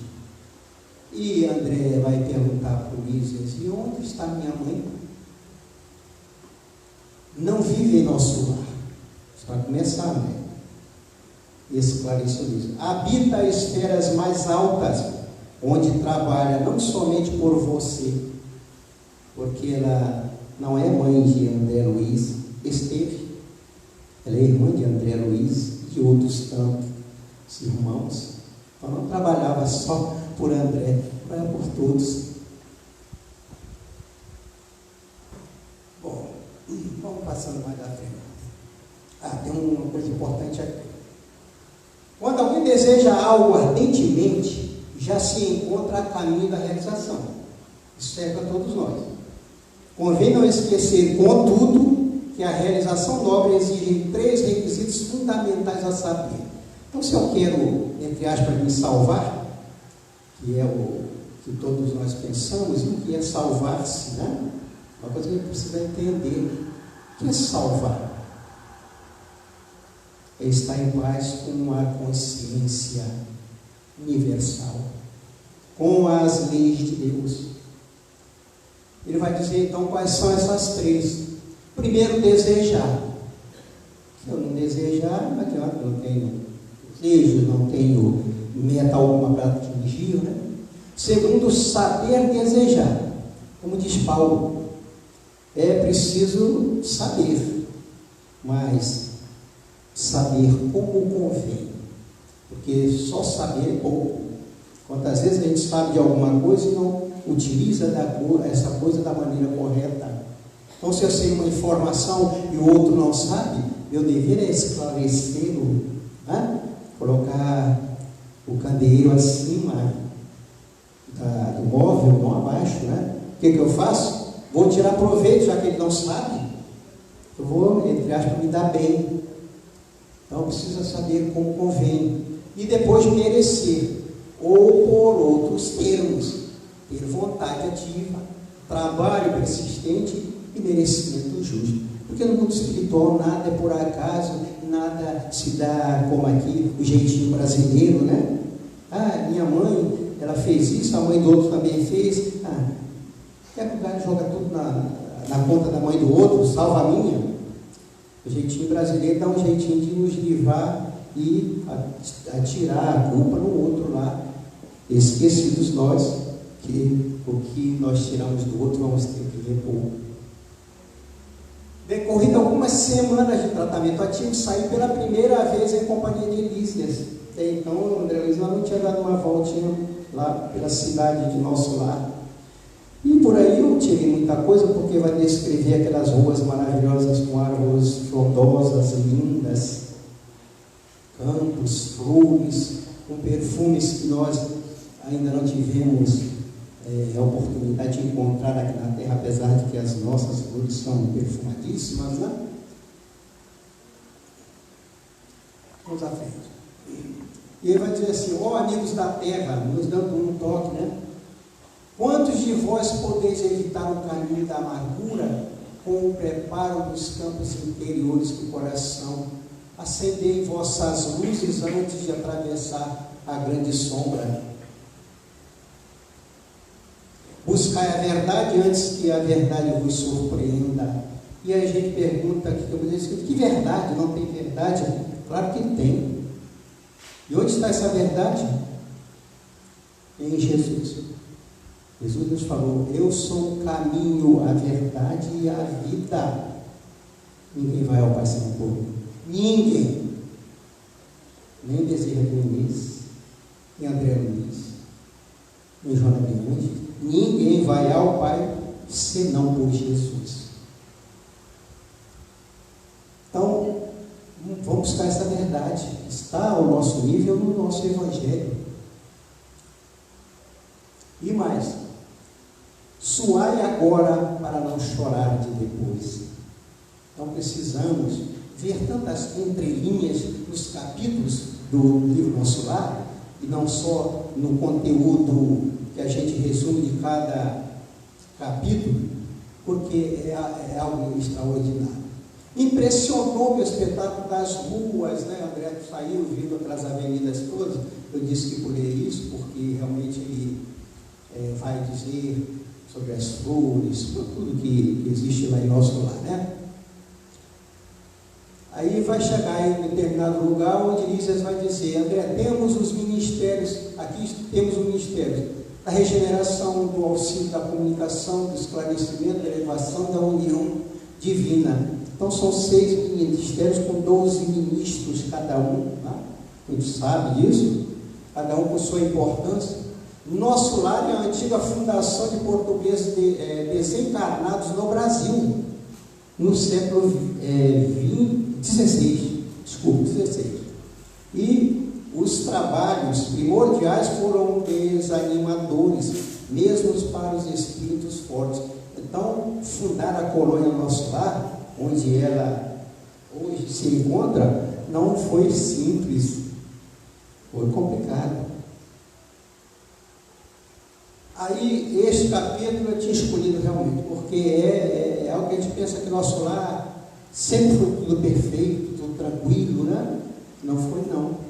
E André vai perguntar para o Lísias: e onde está minha mãe? Não vive em nosso lar. Isso vai começar, né? esclareceu isso. Habita esferas mais altas, onde trabalha não somente por você, porque ela não é mãe de André Luiz, esteve, ela é irmã de André Luiz e de outros tantos irmãos. Então não trabalhava só por André, trabalhava por todos. Bom, vamos passando mais à frente. Tem uma coisa importante aqui. Quando alguém deseja algo ardentemente, já se encontra a caminho da realização. Isso serve a todos nós. Convém não esquecer, contudo, que a realização nobre exige 3 requisitos fundamentais a saber. Então, se eu quero, entre aspas, me salvar, que é o que todos nós pensamos, o que é salvar-se, né? Uma coisa que a gente precisa entender. O que é salvar? É estar em paz com a consciência universal, com as leis de Deus. Ele vai dizer então quais são essas 3. Primeiro, desejar. Se eu não desejar, não adianta, eu não tenho desejo, não tenho meta alguma para atingir, né? Segundo, saber desejar. Como diz Paulo, é preciso saber, mas saber como convém, porque só saber é pouco. Quantas vezes a gente sabe de alguma coisa e não utiliza essa coisa da maneira correta. Então, se eu sei uma informação e o outro não sabe, eu deveria esclarecê-lo, né? Colocar o candeeiro acima do móvel, não abaixo, né? O que eu faço? Vou tirar proveito, já que ele não sabe. Eu vou, entre aspas, me dar bem. Então precisa saber como convém. E depois merecer, ou por outros termos, ter vontade ativa, trabalho persistente e merecimento justo. Porque no mundo espiritual nada é por acaso, nada se dá como aqui, o jeitinho brasileiro, né? Minha mãe, ela fez isso, a mãe do outro também fez. Quer que o cara joga tudo na conta da mãe do outro, salva a minha? O jeitinho brasileiro dá um jeitinho de nos livrar e atirar a culpa no outro lá. Esquecidos nós que o que nós tiramos do outro vamos ter que repor. Decorrido algumas semanas de tratamento ativo, saí pela primeira vez em companhia de Elísias. Então, o André Luiz não tinha dado uma voltinha lá pela cidade de nosso lar. E por aí eu tirei muita coisa, porque vai descrever aquelas ruas maravilhosas com árvores frondosas, lindas, campos, flores, com perfumes que nós ainda não tivemos a oportunidade de encontrar aqui na terra, apesar de que as nossas flores são perfumadíssimas, né? Vamos à frente. E ele vai dizer assim: ó amigos da terra, nos dando um toque, né? Quantos de vós podeis evitar o caminho da amargura com o preparo dos campos interiores do coração? Acendei vossas luzes antes de atravessar a grande sombra. Buscai a verdade antes que a verdade vos surpreenda. E aí a gente pergunta aqui, que verdade? Não tem verdade? Claro que tem. E onde está essa verdade? Em Jesus. Jesus nos falou: eu sou o caminho, a verdade e a vida. Ninguém vai ao Pai sem por mim. Ninguém. Nem Bezerra de Menezes, nem André Luiz, nem Joana Grande. Ninguém vai ao Pai senão por Jesus. Então, vamos buscar essa verdade. Está ao nosso nível no nosso Evangelho. E mais, suai agora para não chorar de depois. Então precisamos ver tantas entrelinhas nos capítulos do livro Nosso Lar, e não só no conteúdo que a gente resume de cada capítulo, porque é algo extraordinário. Impressionou-me o espetáculo das ruas, né? André saiu vindo aquelas avenidas todas. Eu disse que pulei isso porque realmente ele vai dizer sobre as flores, tudo que existe lá em nosso lar, né? Aí vai chegar em determinado lugar onde Lísias vai dizer: André, temos os ministérios, aqui temos o ministério da regeneração, do auxílio, da comunicação, do esclarecimento, da elevação, da união divina. Então são 6 ministérios com 12 ministros cada um, tá? A gente sabe disso, cada um com sua importância. Nosso Lar é a antiga fundação de portugueses desencarnados no Brasil, no século XVI. E os trabalhos primordiais foram desanimadores, mesmo para os espíritos fortes. Então, fundar a colônia Nosso Lar, onde ela hoje se encontra, não foi simples, foi complicado. Aí, este capítulo eu tinha escolhido realmente, porque é algo que a gente pensa que Nosso Lar sempre foi tudo perfeito, tudo tranquilo, né? Não foi, não.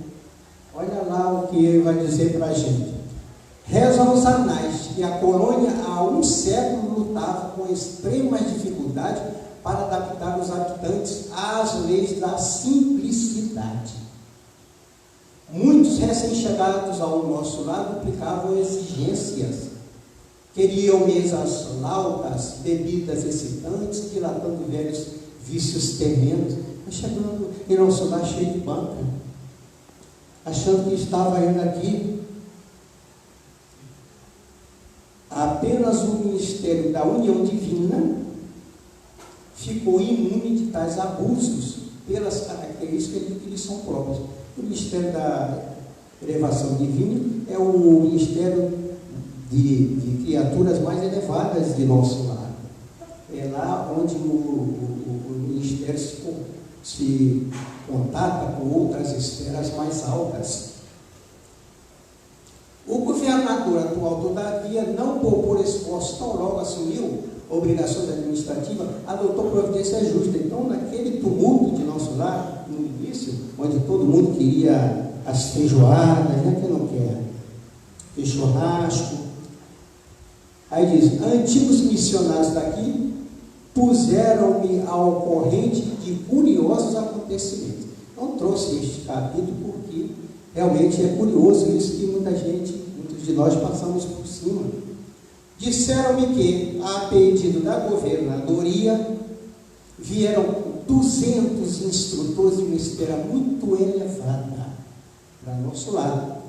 Olha lá o que ele vai dizer para a gente. Rezam os anais que a colônia há um século lutava com extremas dificuldades para adaptar os habitantes às leis da simplicidade. Muitos recém-chegados ao Nosso Lar duplicavam exigências. Queriam mesas lautas, bebidas excitantes, dilatando velhos vícios terrenos, chegando em Nosso Lar cheio de banca, achando que estava indo aqui. Apenas o ministério da união divina ficou imune de tais abusos pelas características que lhes são próprias. O ministério da elevação divina é o ministério de criaturas mais elevadas de Nosso Lar. É lá onde o ministério se contata com outras esferas mais altas. O governador atual, todavia, não poupou esforço, tão logo assumiu obrigações administrativas, adotou providência justa. Então, naquele tumulto de Nosso Lar, no início, onde todo mundo queria as feijoadas, né? Quem não quer? Fez churrasco. Aí diz: antigos missionários daqui puseram-me ao corrente de curiosos acontecimentos. Então, trouxe este capítulo porque realmente é curioso isso que muitos de nós passamos por cima. Disseram-me que, a pedido da governadoria, vieram 200 instrutores de uma esfera muito elevada para Nosso Lar,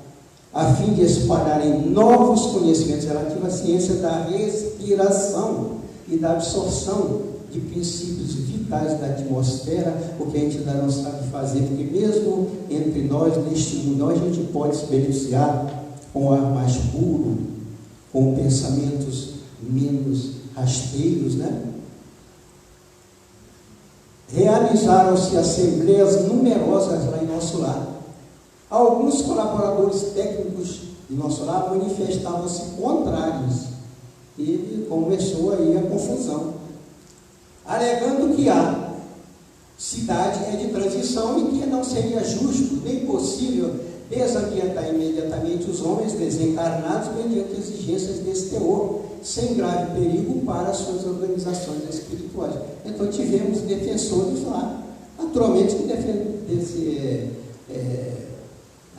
a fim de espalharem novos conhecimentos relativos à ciência da respiração e da absorção de princípios vitais da atmosfera, o que a gente ainda não sabe fazer, porque mesmo entre nós, neste mundo, a gente pode se beneficiar com o ar mais puro, com pensamentos menos rasteiros, né? Realizaram-se assembleias numerosas lá em Nosso Lar. Alguns colaboradores técnicos de Nosso Lar manifestavam-se contrários. E começou aí a confusão, alegando que a cidade é de transição e que não seria justo nem possível desambientar imediatamente os homens desencarnados mediante exigências desse teor, sem grave perigo para as suas organizações espirituais. Então tivemos defensores lá, naturalmente, que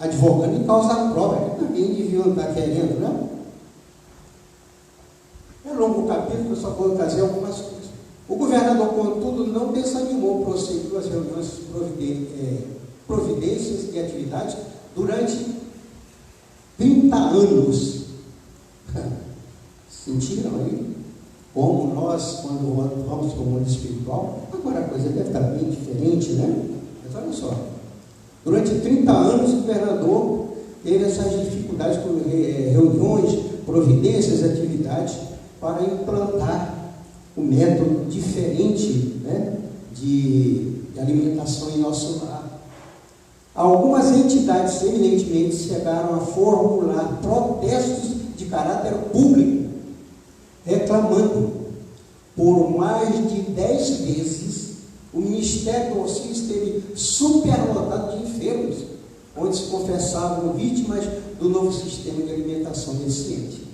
advogando em causa própria, que também deviam estar querendo, né? É longo capítulo, eu só vou trazer algumas coisas. O governador, contudo, não desanimou, prosseguiu as reuniões, providências e atividades durante 30 anos. Sentiram aí? Como nós, quando vamos para o mundo espiritual, agora a coisa deve estar bem diferente, né? Mas olha só, durante 30 anos o governador teve essas dificuldades com reuniões, providências, atividades para implantar um método diferente, né, de alimentação em Nosso Lar. Algumas entidades eminentemente chegaram a formular protestos de caráter público, reclamando por mais de 10 vezes o Ministério do Auxílio esteve superlotado de enfermos, onde se confessavam vítimas do novo sistema de alimentação deficiente.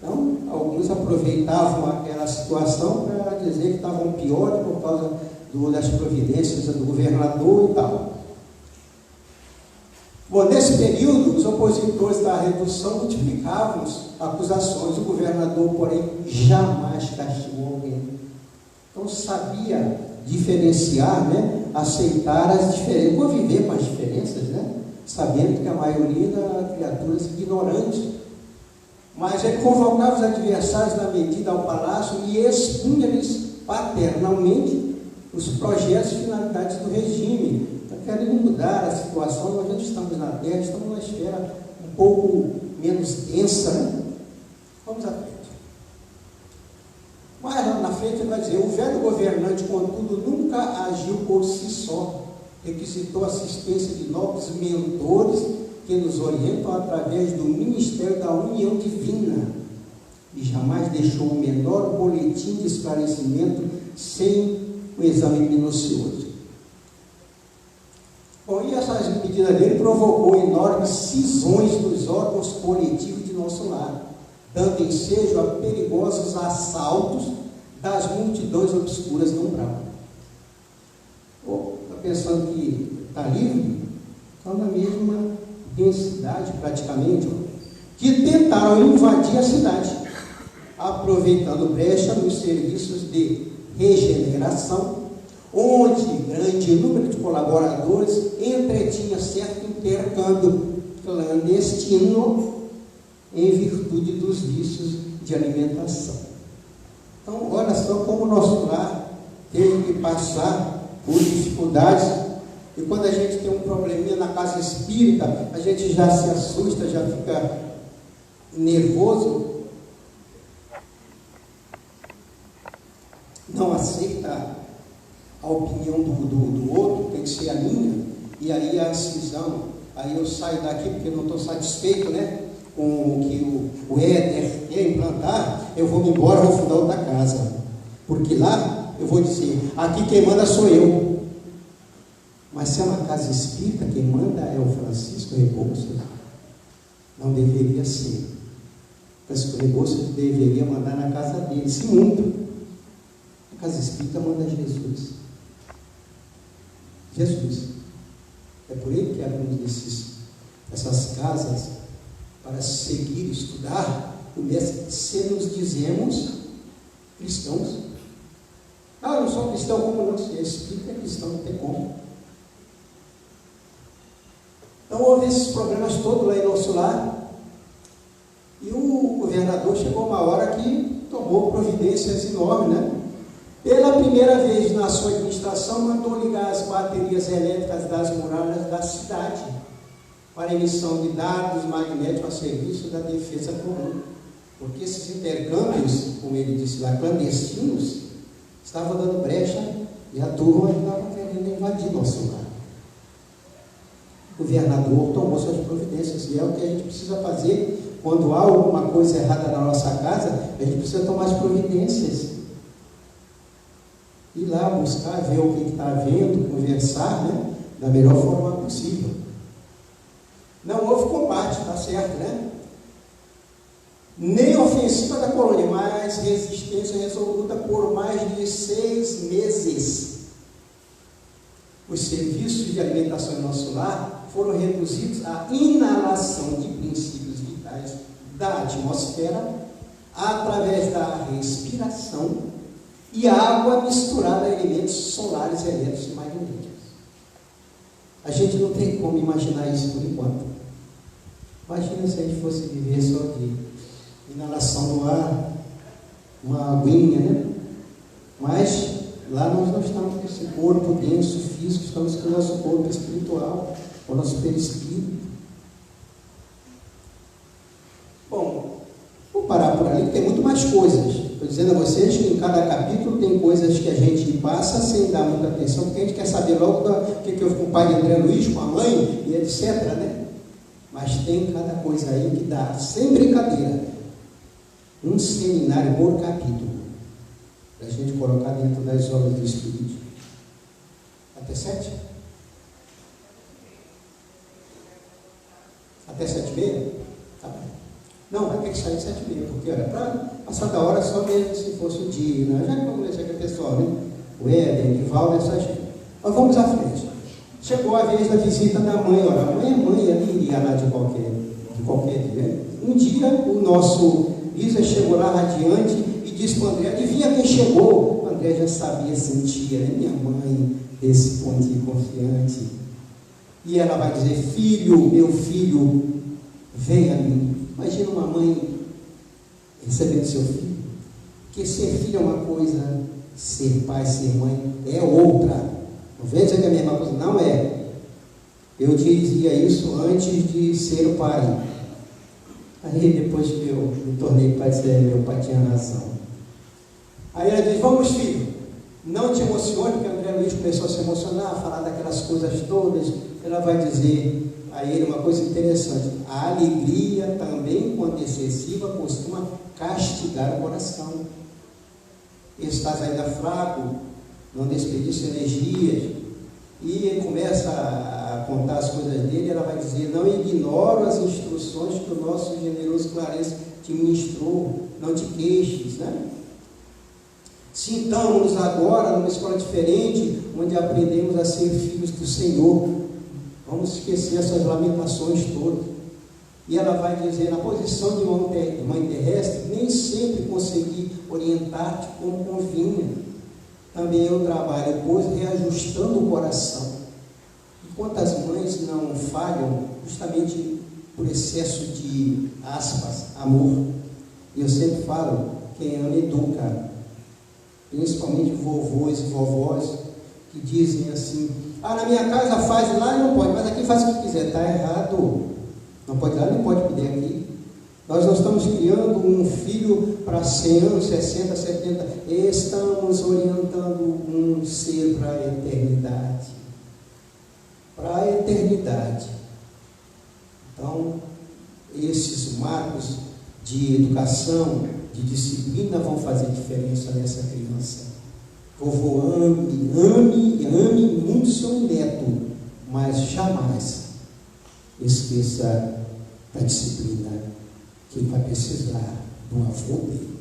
Então, alguns aproveitavam aquela situação para dizer que estavam piores por causa das providências do governador e tal. Bom, nesse período, os opositores da redução multiplicavam acusações. O governador, porém, jamais castigou alguém. Então, sabia diferenciar, né? Aceitar as diferenças, conviver com as diferenças, né? Sabendo que a maioria eram criaturas ignorantes. Mas ele convocava os adversários da medida ao palácio e expunha-lhes paternalmente os projetos e finalidades do regime. Então, querendo mudar a situação. Nós já estamos na Terra, estamos numa esfera um pouco menos densa, né? Vamos à frente. Mas lá na frente ele vai dizer: o velho governante, contudo, nunca agiu por si só. Requisitou assistência de nobres mentores que nos orientam através do ministério da união divina, e jamais deixou o menor boletim de esclarecimento sem um exame minucioso. Bom, e essa medida dele provocou enormes cisões nos órgãos coletivos de nosso lar, dando ensejo a perigosos assaltos das multidões obscuras no umbral. Está pensando que está livre? Está na mesma densidade praticamente, que tentaram invadir a cidade, aproveitando brecha nos serviços de regeneração, onde grande número de colaboradores entretinha certo intercâmbio clandestino em virtude dos vícios de alimentação. Então, olha só como o nosso lar teve que passar por dificuldades. E quando a gente tem um probleminha na casa espírita, a gente já se assusta, já fica nervoso, não aceita a opinião do outro, tem que ser a minha, e aí a cisão. Aí eu saio daqui porque não estou satisfeito, né, com o que o Éder quer implantar. Eu vou me embora, vou fundar outra casa, porque lá eu vou dizer: aqui quem manda sou eu. Mas se é uma casa espírita, quem manda é o Francisco Rebouças. Não deveria ser. O Francisco Rebouças deveria mandar na casa dele, se muito. A casa espírita manda Jesus. Jesus. É por ele que abrimos essas casas para seguir, estudar. O mestre, se nos dizemos cristãos. Ah, eu não sou cristão, como não? Se é espírita, é cristão, não tem como. Então houve esses problemas todos lá em nosso lar, e o governador chegou uma hora que tomou providências enormes, né? Pela primeira vez na sua administração, mandou ligar as baterias elétricas das muralhas da cidade para emissão de dados magnéticos a serviço da defesa comum, porque esses intercâmbios, como ele disse lá, clandestinos, estavam dando brecha e a turma estava querendo invadir nosso lar. O governador tomou suas providências, e é o que a gente precisa fazer quando há alguma coisa errada na nossa casa. A gente precisa tomar as providências, ir lá buscar, ver o que está havendo, conversar, né, da melhor forma possível. Não houve combate, está certo, né? Nem ofensiva da colônia, mas resistência resoluta por mais de 6 meses. Os serviços de alimentação em nosso lar foram reduzidos à inalação de princípios vitais da atmosfera através da respiração e água misturada a elementos solares, elétricos e magnéticos. A gente não tem como imaginar isso por enquanto. Imagina se a gente fosse viver só de inalação no ar, uma aguinha, né? Mas lá nós não estamos com esse corpo denso, físico, estamos com o nosso corpo espiritual, o nosso perispírito. Bom, vou parar por ali, porque tem muito mais coisas. Estou dizendo a vocês que em cada capítulo tem coisas que a gente passa sem dar muita atenção, porque a gente quer saber logo o que houve com o pai de André Luiz, com a mãe, e etc, né? Mas tem cada coisa aí que dá, sem brincadeira, um seminário por capítulo, para a gente colocar dentro das obras do Espírito. Até 7? Até 7h30? Tá bom. Não, vai ter que sair 7h30, porque olha, para passar da hora só mesmo se fosse o dia, né? Já que vamos deixar aqui, pessoal, né? o Éder, o Divaldo, essa gente. Mas vamos à frente. Chegou a vez da visita da mãe. Ora, a mãe é mãe, ela iria lá de qualquer dia. Um dia, o nosso Isa chegou lá radiante e disse para o André: adivinha quem chegou? O André já sabia, sentia, né? Minha mãe responde confiante. E ela vai dizer: filho, meu filho, vem a mim. Imagina uma mãe recebendo seu filho. Porque ser filho é uma coisa, ser pai, ser mãe é outra. Não vem dizer que é a mesma coisa, não é. Eu dizia isso antes de ser o pai. Aí depois que eu me tornei pai, meu pai tinha razão. Aí ela diz: vamos, filho, não te emocione, porque André Luiz começou a se emocionar, a falar daquelas coisas todas. Ela vai dizer a ele uma coisa interessante: a alegria também, quando excessiva, costuma castigar o coração. Estás ainda fraco, não desperdiça energias. E ele começa a contar as coisas dele. Ela vai dizer: não ignoro as instruções que o nosso generoso Clarence te ministrou, não te queixes, né? Sintamos-nos agora numa escola diferente, onde aprendemos a ser filhos do Senhor. Vamos esquecer essas lamentações todas. E ela vai dizer: na posição de mãe terrestre, nem sempre consegui orientar-te como convinha. Também eu trabalho, pois, reajustando o coração. E quantas mães não falham justamente por excesso de, aspas, amor? E eu sempre falo: quem ama educa. Principalmente vovôs e vovós que dizem assim: ah, na minha casa faz lá e não pode, mas aqui faz o que quiser. Está errado. Não pode lá, nem pode poder aqui. Nós não estamos criando um filho para 100 anos, 60, 70. Estamos orientando um ser para a eternidade. Para a eternidade. Então, esses marcos de educação, de disciplina vão fazer diferença nessa criança. Vovô, ame muito seu neto, mas jamais esqueça da disciplina que ele vai precisar do avô dele.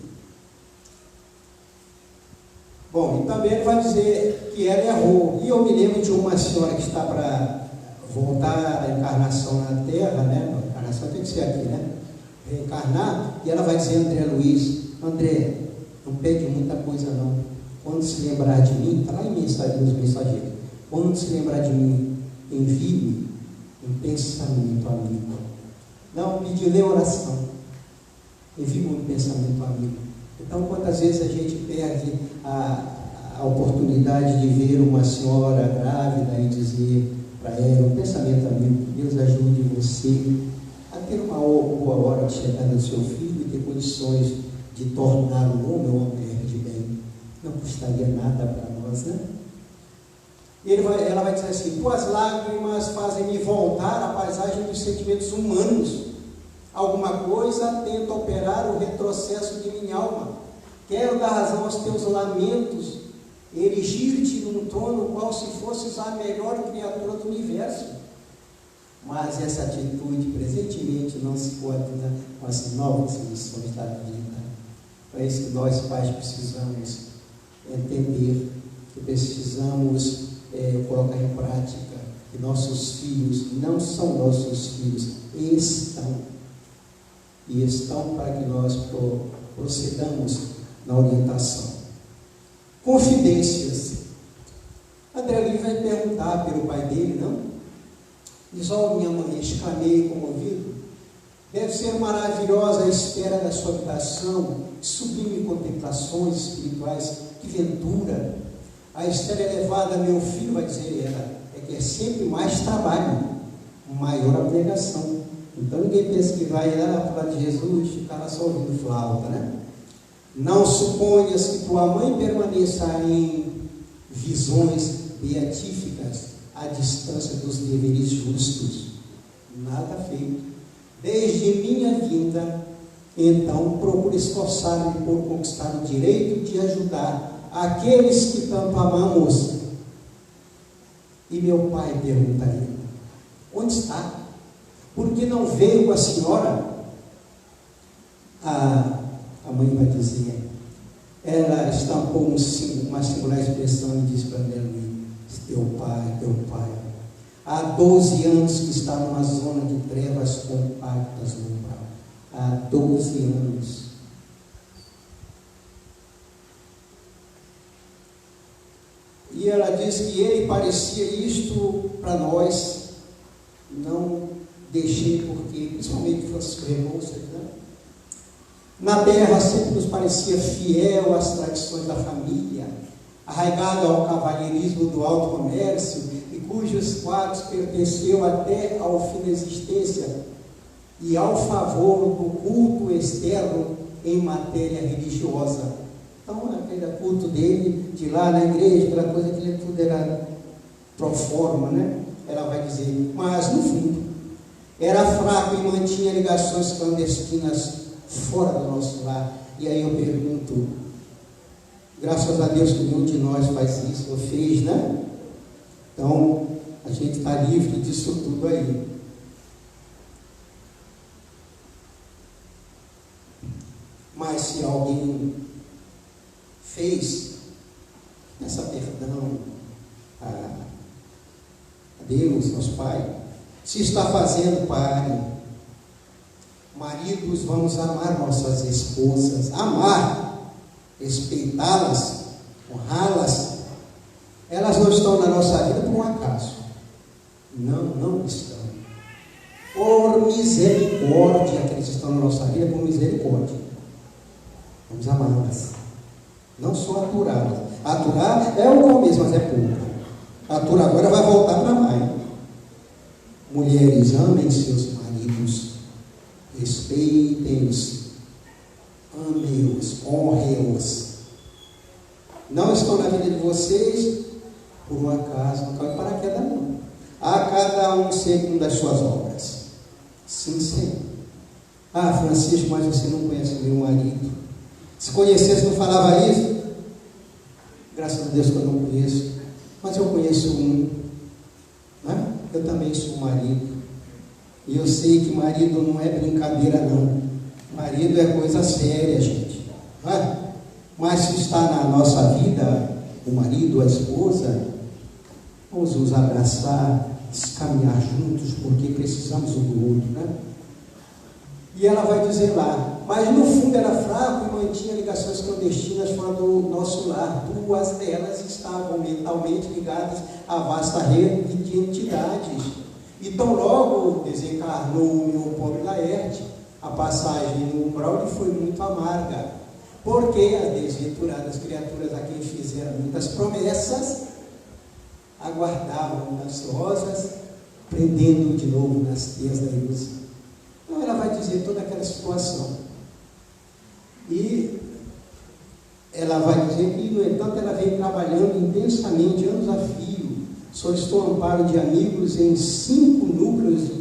Bom, e também ele vai dizer que ela errou. E eu me lembro de uma senhora que está para voltar à encarnação na Terra, né? A encarnação tem que ser aqui, né? Reencarnar, e ela vai dizer: André Luiz, André, não pede muita coisa não. Quando se lembrar de mim, está lá em mensagem dos mensageiros, quando se lembrar de mim, envie-me um pensamento amigo. Não pediu nem oração, envie-me um pensamento amigo. Então, quantas vezes a gente perde a oportunidade de ver uma senhora grávida e dizer para ela um pensamento amigo: Deus ajude você a ter uma boa hora de chegada do seu filho e ter condições de torná-lo um homem ou uma mulher de bem. Não custaria nada para nós, né? Ela vai dizer assim: tuas lágrimas fazem-me voltar à paisagem dos sentimentos humanos. Alguma coisa tenta operar o retrocesso de minha alma. Quero dar razão aos teus lamentos, erigir-te num trono qual se fosses a melhor criatura do universo. Mas essa atitude presentemente não se coordena com as novas missões da vida. É isso que nós pais precisamos entender, que precisamos colocar em prática, que nossos filhos não são nossos filhos, estão para que nós procedamos na orientação. Confidências. André Luiz vai perguntar pelo pai dele, não? Diz: ó, minha mãe, exclamei comovido, deve ser maravilhosa a espera da sua habitação, sublime contemplações espirituais, que ventura. A espera elevada, meu filho, vai dizer ela, é que é sempre mais trabalho, maior abnegação. Então ninguém pensa que vai lá para de Jesus e ficar lá só ouvindo flauta, né? Não suponhas que tua mãe permaneça em visões beatíficas à distância dos deveres justos. Nada feito. Desde minha vinda, então, procure esforçar-me por conquistar o direito de ajudar aqueles que tanto amamos. E meu pai perguntaria: onde está? Por que não veio com a senhora? A mãe vai dizer: ela estampou uma singular expressão e disse para André Luiz: teu pai, há 12 anos que está numa zona de trevas compactas no umbral. Há 12 anos. E ela disse que ele parecia isto para nós. Não deixei porque, principalmente Francisco Rebouças, né? Na terra sempre nos parecia fiel às tradições da família, arraigado ao cavalheirismo do alto comércio, e cujos quadros pertenceu até ao fim da existência, e ao favor do culto externo em matéria religiosa. Então, aquele culto dele, de lá na igreja, aquela coisa, aquilo tudo era pro forma, né? Ela vai dizer, mas no fundo, era fraco e mantinha ligações clandestinas fora do nosso lar. E aí eu pergunto, graças a Deus que nenhum de nós faz isso, ou fez, né? Então, a gente está livre disso tudo aí. Mas se alguém fez, peça perdão a Deus, nosso Pai. Se está fazendo, pare. Maridos, vamos amar nossas esposas, amar, respeitá-las, honrá-las. Elas não estão na nossa vida por um acaso. Não estão. Por misericórdia, que eles estão na nossa vida por misericórdia. Vamos amá-las. Não só aturá-las. Aturar é o começo, mas é pouco. Atura agora vai voltar para a mãe. Mulheres, amem seus maridos. Respeitem-os, amem-os, honrem-os. Não estão na vida de vocês por um acaso, não cai paraquedas não. A cada um segundo as suas obras. Sim, Senhor. Ah, Francisco, mas você não conhece o meu marido. Se conhecesse, não falava isso? Graças a Deus que eu não conheço. Mas eu conheço um. Né? Eu também sou marido. E eu sei que marido não é brincadeira, não. Marido é coisa séria, gente. Não é? Mas se está na nossa vida, o marido, a esposa, vamos nos abraçar, caminhar juntos, porque precisamos um do outro, né? E ela vai dizer lá, mas no fundo era fraco e mantinha ligações clandestinas fora do nosso lar. Duas delas estavam mentalmente ligadas à vasta rede de entidades. E tão logo desencarnou o meu pobre Laerte, a passagem no umbral lhe foi muito amarga, porque as desventuradas criaturas a quem fizeram muitas promessas aguardavam ansiosas, prendendo de novo nas teias da ilusão. Então ela vai dizer toda aquela situação. E ela vai dizer que, no entanto, ela vem trabalhando intensamente, anos a fio, solicitou amparo de amigos em 5 núcleos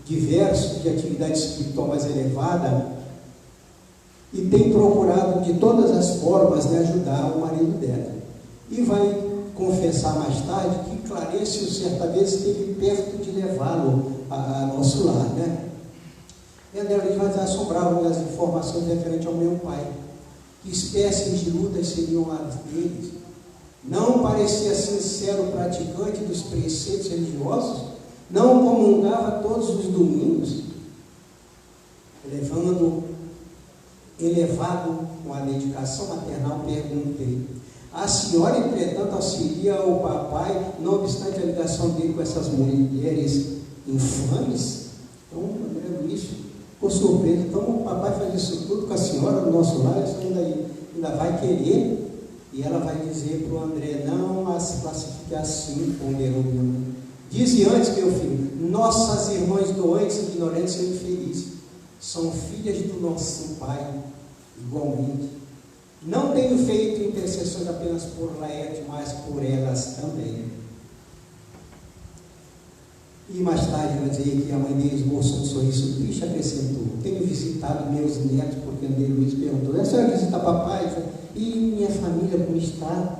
diversos de atividade espiritual mais elevada e tem procurado de todas as formas, né, ajudar o marido dela. E vai confessar mais tarde que Clarencio certa vez esteve perto de levá-lo a nosso lar, né? E a Deus vai assombrar as informações referentes ao meu pai. Que espécies de lutas seriam as deles? Não parecia sincero praticante dos preceitos religiosos? Não comungava todos os domingos? Elevado com a dedicação maternal, perguntei: a senhora, entretanto, auxilia o papai, não obstante a ligação dele com essas mulheres infames? Então, André Luiz ficou surpreso. Então, o papai faz isso tudo com a senhora no nosso lar, isso ainda vai querer? E ela vai dizer para o André: não as classifique assim, ponderou minha mãe. Dize antes, meu filho, nossas irmãs doentes, ignorantes e infelizes são filhas do nosso pai, igualmente. Não tenho feito intercessões apenas por Laerte, mas por elas também. E mais tarde ela dizia que a mãe dele esboçou um sorriso triste, acrescentou: tenho visitado meus netos, porque André Luiz perguntou: a senhora visita papai? E minha família, como está?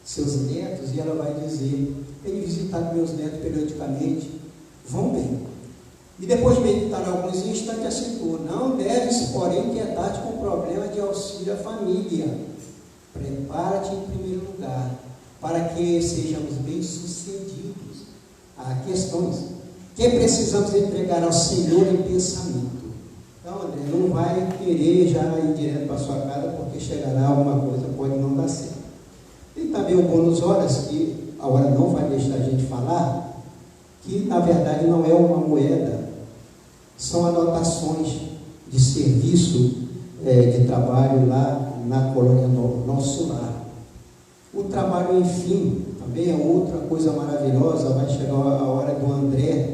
Seus netos? E ela vai dizer: tenho visitado meus netos periodicamente, vão bem. E depois de meditar alguns instantes, acentuou: não deves, porém, quedar-te com o problema de auxílio à família. Prepara-te em primeiro lugar, para que sejamos bem-sucedidos. Há questões que precisamos entregar ao Senhor em pensamento. Então, André, não vai querer já ir direto para a sua casa, porque chegará alguma coisa, pode não dar certo. Tem também o bônus horas, que a hora não vai deixar a gente falar, que na verdade não é uma moeda, são anotações de serviço, de trabalho lá na colônia Nosso Lar. O trabalho, enfim, também é outra coisa maravilhosa. Vai chegar a hora do André,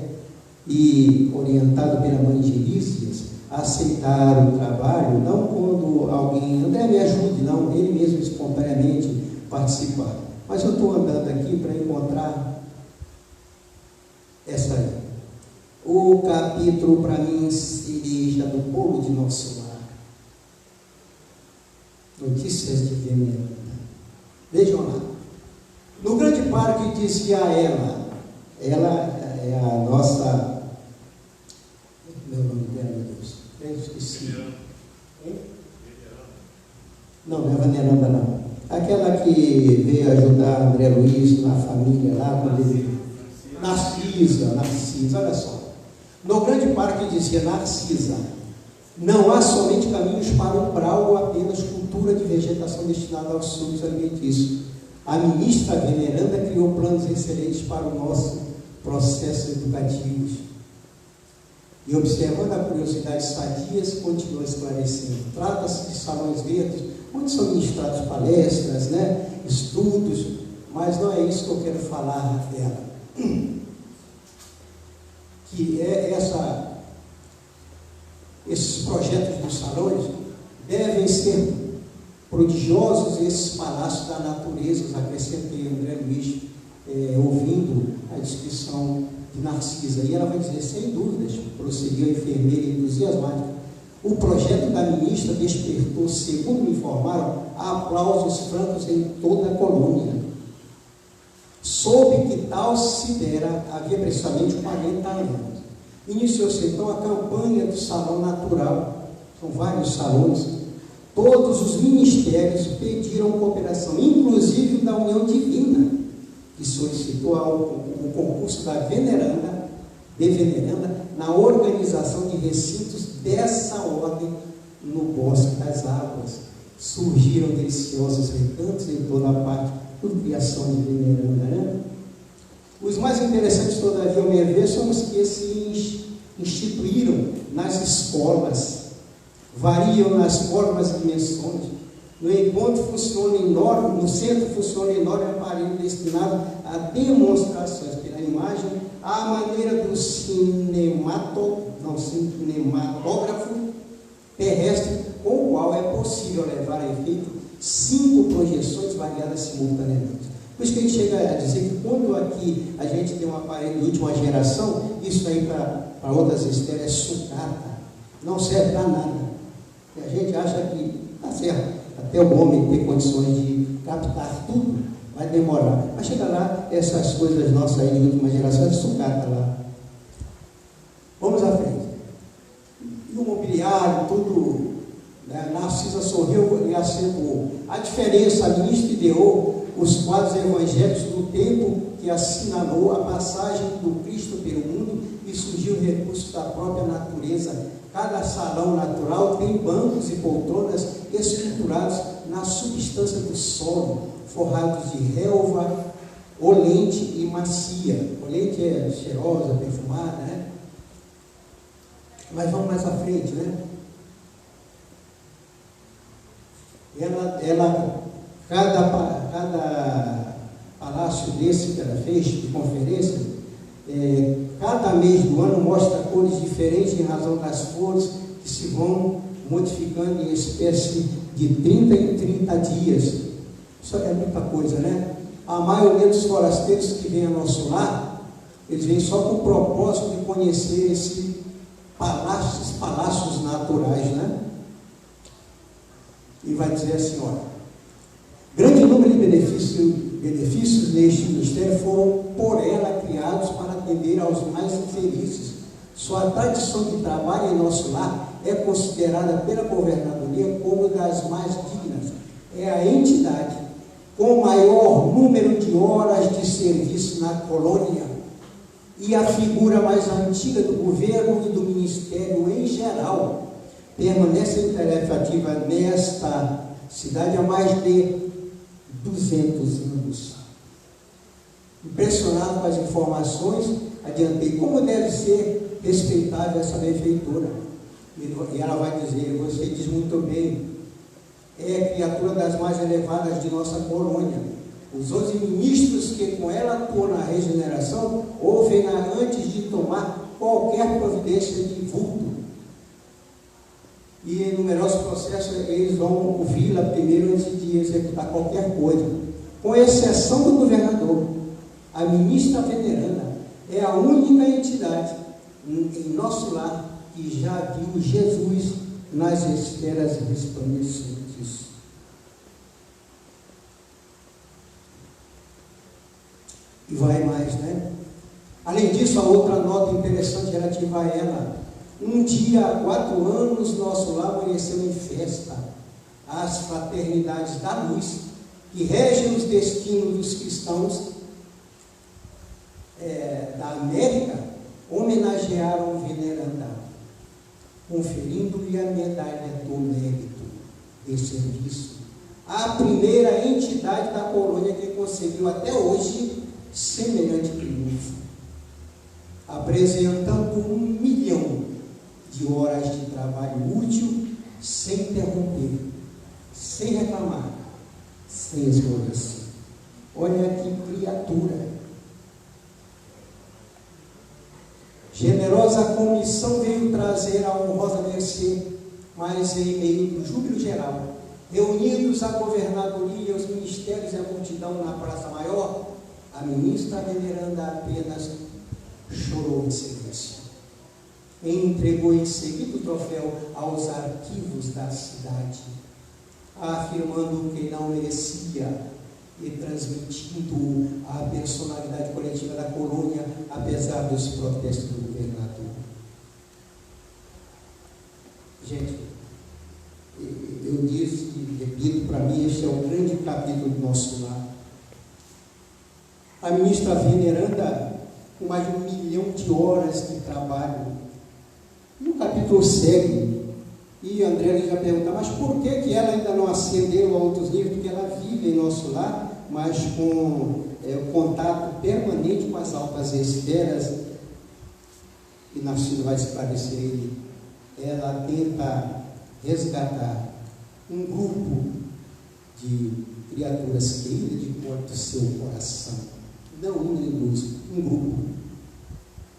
e orientado pela mãe de Lícias, a aceitar o trabalho, não quando alguém, André, me ajude, não, ele mesmo espontaneamente participar. Mas eu estou andando aqui para encontrar essa aí. O capítulo, para mim, cereja do bolo de Nosso Lar. Notícias de Veneranda. Vejam lá. No grande parque, dizia ela é a nossa... Meu nome dela, meu Deus. Eu esqueci. Não é a Veneranda, não. Aquela que veio ajudar André Luiz na família lá, quando ele... Narcisa, olha só. No grande parque, dizia Narcisa: não há somente caminhos para o umbral ou apenas cultura de vegetação destinada aos surtos alimentícios. A ministra Veneranda criou planos excelentes para o nosso processo educativo. E observando a curiosidade sadia, se continua esclarecendo. Trata-se de salões verdes, onde são ministradas palestras, estudos, mas não é isso que eu quero falar dela. Que é esses projetos dos salões devem ser prodigiosos, esses palácios da natureza, acrescentei André Luiz, ouvindo a descrição de Narcisa. E ela vai dizer, sem dúvidas, prosseguiu a enfermeira entusiasmada, o projeto da ministra despertou, segundo me informaram, aplausos francos em toda a colônia. Soube que tal se dera havia precisamente 40 anos. Iniciou-se então a campanha do Salão Natural. São vários salões. Todos os ministérios pediram cooperação, inclusive da União Divina, que solicitou o concurso da Veneranda, na organização de recintos dessa ordem no Bosque das Águas. Surgiram deliciosos recantos em toda a parte, por criação de Veneranda, Os mais interessantes, todavia, ao meu ver, são os que se instituíram nas escolas. Variam nas formas e dimensões. No encontro funciona enorme, no centro funciona enorme aparelho destinado a demonstrações pela imagem, à maneira do cinematógrafo terrestre, com o qual é possível levar a efeito 5 projeções variadas simultaneamente. Por isso que a gente chega a dizer que quando aqui a gente tem um aparelho de última geração, isso aí para outras esferas é sucata, não serve para nada. E a gente acha que está certo, até o homem ter condições de captar tudo, vai demorar. Mas chega lá, essas coisas nossas aí de última geração é sucata lá. Vamos à frente. E o mobiliário, tudo, Narcisa sorriu e acentuou. A diferença, a ministra ideou os quadros evangélicos do tempo que assinalou a passagem do Cristo pelo mundo e surgiu o recurso da própria natureza. Cada salão natural tem bancos e poltronas esculturados na substância do solo, forrados de relva, olente e macia. Olente é cheirosa, perfumada, Mas vamos mais à frente, Cada palácio desse que ela fez, de conferência, cada mês do ano mostra cores diferentes em razão das flores que se vão modificando em espécie de 30 em 30 dias. Isso é muita coisa, A maioria dos forasteiros que vêm ao nosso lar, eles vêm só com o propósito de conhecer esses palácios naturais, E vai dizer assim, olha, grande número de benefícios neste ministério foram por ela criados para atender aos mais infelizes, Sua tradição de trabalho em nosso lar é considerada pela governadoria como das mais dignas. É a entidade com o maior número de horas de serviço na colônia e a figura mais antiga do governo e do ministério em geral. Permanece em tarefa ativa nesta cidade há mais de 200 anos. Impressionado com as informações, adiantei como deve ser respeitável essa benfeitora. E ela vai dizer: você diz muito bem, é a criatura das mais elevadas de nossa colônia. Os 11 ministros que com ela atuam na regeneração ouvem-na antes de tomar qualquer providência de vulto. E em numerosos processos eles vão ouvi-la primeiro antes de executar qualquer coisa. Com exceção do governador, a ministra veneranda é a única entidade em nosso lar que já viu Jesus nas esferas resplandecentes. E vai mais, né? Além disso, a outra nota interessante relativa a ela: um dia há 4 anos, nosso lar amanheceu em festa. As fraternidades da luz, que regem os destinos dos cristãos da América, homenagearam o veneranda, conferindo-lhe a medalha do mérito de serviço. A primeira entidade da colônia que conseguiu até hoje semelhante triunfo, apresentando 1 milhão de horas de trabalho útil, sem interromper, sem reclamar, sem esmorecer. Olha que criatura! Generosa comissão veio trazer a honrosa mercê, mas em meio do júbilo geral, reunidos a governadoria e os ministérios e a multidão na Praça Maior, a ministra veneranda apenas chorou em silêncio. Entregou em seguida o troféu aos arquivos da cidade, afirmando que não merecia e transmitindo a personalidade coletiva da colônia, apesar dos protestos do governador. Gente, eu disse e repito, para mim este é um grande capítulo do nosso lar. A ministra veneranda, com mais de 1 milhão de horas de trabalho. E o capítulo segue, e André já pergunta: mas por que ela ainda não ascendeu a outros níveis? Porque ela vive em nosso lar, mas com contato permanente com as altas esferas. E Narciso vai esclarecer ele. Ela tenta resgatar um grupo de criaturas queridas de cor do seu coração. Não um nem dois, um grupo.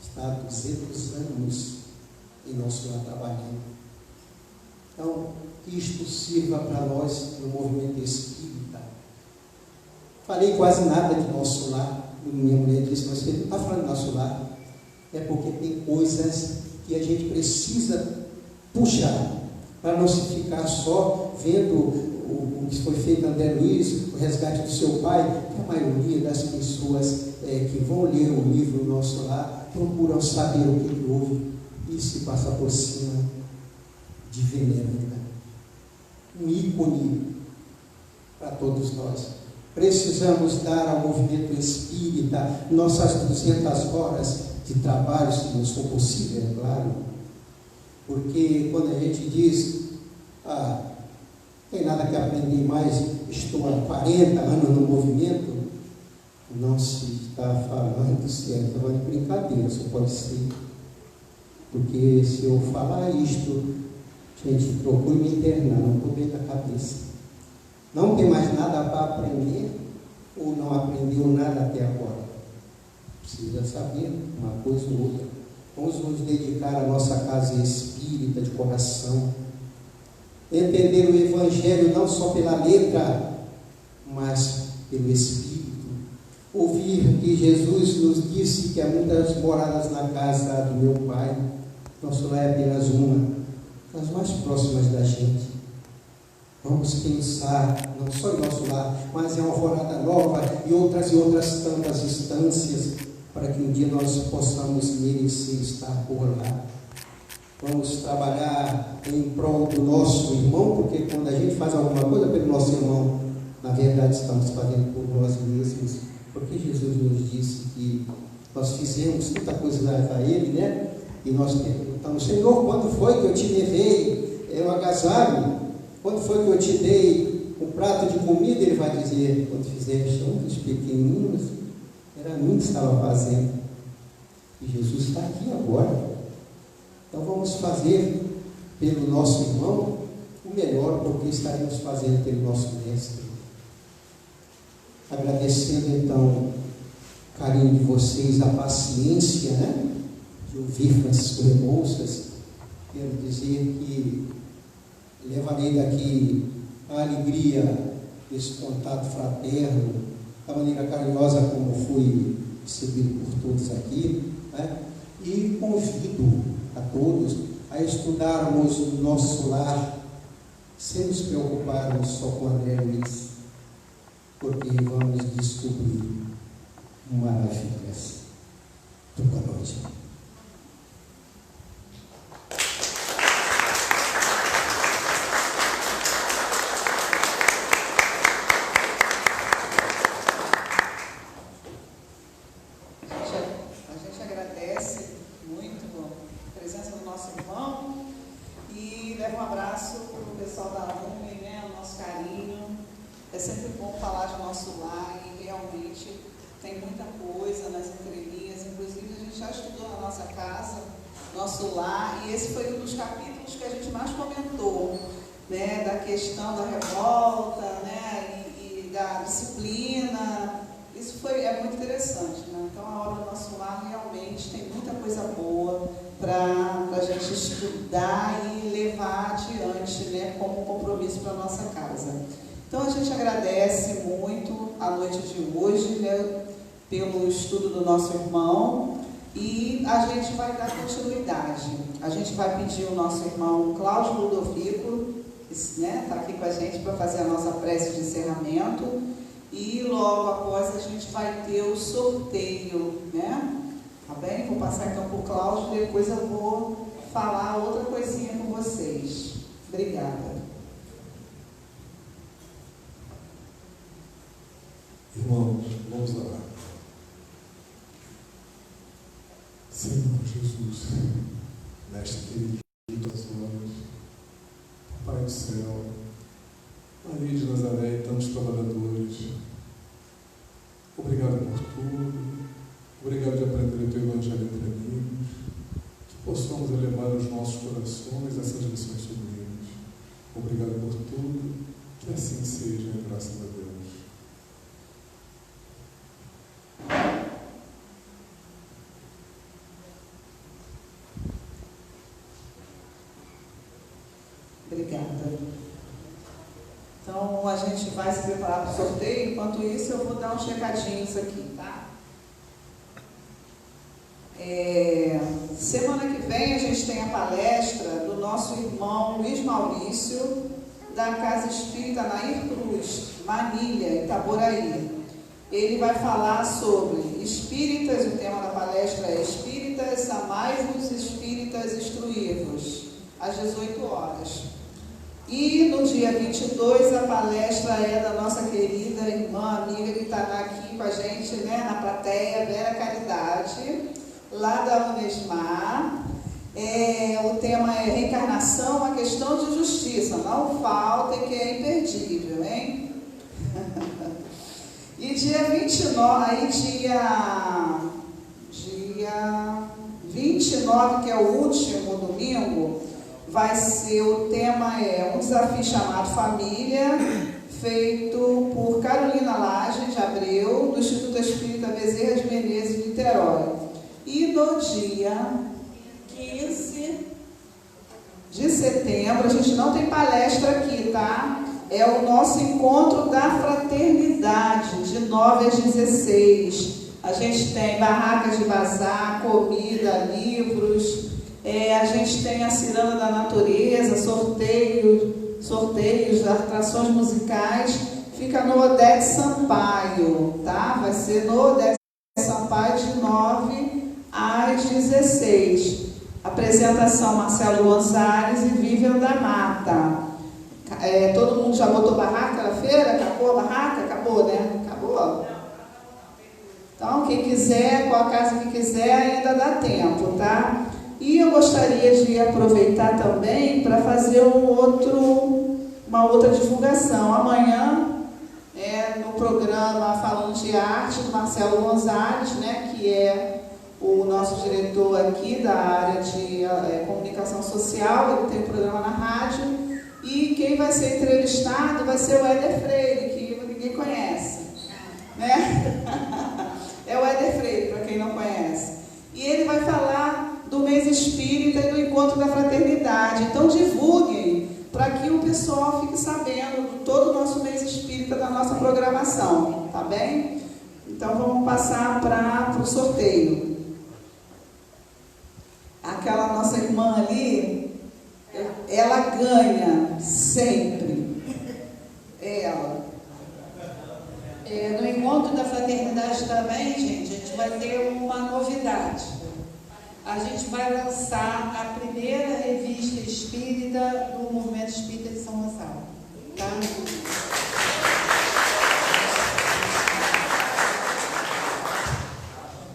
Está há 200 anos em nosso lar trabalhando. Então, que isto sirva para nós no movimento espírita. Falei quase nada de nosso lar. Minha mulher disse: mas você não está falando do nosso lar? É porque tem coisas que a gente precisa puxar, para não se ficar só vendo o que foi feito André Luiz, o resgate do seu pai, que a maioria das pessoas que vão ler o livro Nosso Lar procuram saber o que houve e se passa por cima de veneranda. Um ícone para todos nós. Precisamos dar ao movimento espírita nossas 200 horas de trabalho, se não for possível, é claro. Porque quando a gente diz: tem nada que aprender mais, estou há 40 anos no movimento, não se está falando certo, é uma brincadeira, só pode ser. Porque se eu falar isto, gente, procure me internar, não estou bem da cabeça. Não tem mais nada para aprender, ou não aprendeu nada até agora. Precisa saber uma coisa ou outra. Vamos nos dedicar à nossa casa espírita de coração. Entender o Evangelho não só pela letra, mas pelo Espírito. Ouvir que Jesus nos disse que há muitas moradas na casa do meu Pai. Nosso lar é apenas uma, das mais próximas da gente. Vamos pensar, não só em nosso lar, mas em uma alvorada nova e outras tantas instâncias, para que um dia nós possamos merecer estar por lá. Vamos trabalhar em prol do nosso irmão, porque quando a gente faz alguma coisa pelo nosso irmão, na verdade estamos fazendo por nós mesmos, porque Jesus nos disse que nós fizemos tanta coisa a Ele, né? E nós perguntamos: Senhor, quando foi que eu te levei o agasalho? Quando foi que eu te dei um prato de comida? Ele vai dizer: quando fizeste um dos pequeninos, era a mim que estava fazendo. E Jesus está aqui agora. Então vamos fazer pelo nosso irmão o melhor, porque estaremos fazendo pelo nosso mestre. Agradecendo então o carinho de vocês, a paciência, né, de ouvir Francisco Rebouças. Quero dizer que levarei daqui a alegria desse contato fraterno, da maneira carinhosa como fui recebido por todos aqui, né? E convido a todos a estudarmos no nosso lar, sem nos preocuparmos só com André Luiz, porque vamos descobrir maravilhas. Boa noite. Nosso lar, e esse foi um dos capítulos que a gente mais comentou, né, da questão da revolta, né, e da disciplina. Isso é muito interessante, né? Então a obra do Nosso Lar realmente tem muita coisa boa para a gente estudar e levar adiante, né, como compromisso para a nossa casa. Então a gente agradece muito a noite de hoje, né, pelo estudo do nosso irmão. E a gente vai dar continuidade. A gente vai pedir o nosso irmão Cláudio Ludovico, que está aqui com a gente para fazer a nossa prece de encerramento. E logo após a gente vai ter o sorteio, né? Tá bem? Vou passar então para o Cláudio e depois eu vou falar outra coisinha com vocês. Obrigada. Irmãos, vamos orar. Senhor Jesus, Mestre querido das horas, Pai do céu, Maria de Nazaré e tantos trabalhadores, obrigado por tudo, obrigado de aprender o Teu Evangelho entre amigos, que possamos elevar os nossos corações essas lições sublimes. Obrigado por tudo, que assim seja, graças a Deus. Obrigada. Então, a gente vai se preparar para o sorteio. Enquanto isso, eu vou dar uns recadinhos aqui, tá? Semana que vem, a gente tem a palestra do nosso irmão Luiz Maurício, da Casa Espírita Nair Cruz, Manilha, Itaboraí. Ele vai falar sobre espíritas, o tema da palestra é Espíritas, amai-vos, espíritas, instruí-vos, às 18 horas. E no dia 22 a palestra é da nossa querida irmã, amiga que está aqui com a gente, né, na plateia, Vera Caridade, lá da Unesmar. O tema é reencarnação, uma questão de justiça. Não faltem, que é imperdível, hein? E dia 29, aí dia 29, que é o último domingo, vai ser, o tema é um desafio chamado Família, feito por Carolina Lage de Abreu, do Instituto Espírita Bezerra de Menezes, de Niterói. E no dia 15 de setembro, a gente não tem palestra aqui, tá? É o nosso encontro da fraternidade, de 9 às 16. A gente tem barracas de bazar, comida, livros. A gente tem a Ciranda da Natureza, sorteios, atrações musicais. Fica no Odete Sampaio, tá? Vai ser no Odete Sampaio de 9 16, apresentação Marcelo Gonzalez e Vivian da Mata. Todo mundo já botou barraca na feira? Acabou a barraca? Acabou, né? Acabou? Então, quem quiser, qual a casa que quiser, ainda dá tempo, tá? E eu gostaria de aproveitar também para fazer uma outra divulgação. Amanhã, no programa Falando de Arte, do Marcelo Gonzalez, né, que é o nosso diretor aqui da área de comunicação social, ele tem um programa na rádio, e quem vai ser entrevistado vai ser o Éder Freire, que ninguém conhece, né? É o Éder Freire, para quem não conhece. E ele vai falar do mês espírita e do encontro da fraternidade. Então divulguem, para que o pessoal fique sabendo de todo o nosso mês espírita da nossa programação, tá bem? Então vamos passar para o sorteio. Aquela nossa irmã ali, ela ganha sempre. Ela. No encontro da fraternidade também, gente, a gente vai ter uma novidade. A gente vai lançar a primeira revista espírita do Movimento Espírita de São Gonçalo. Tá?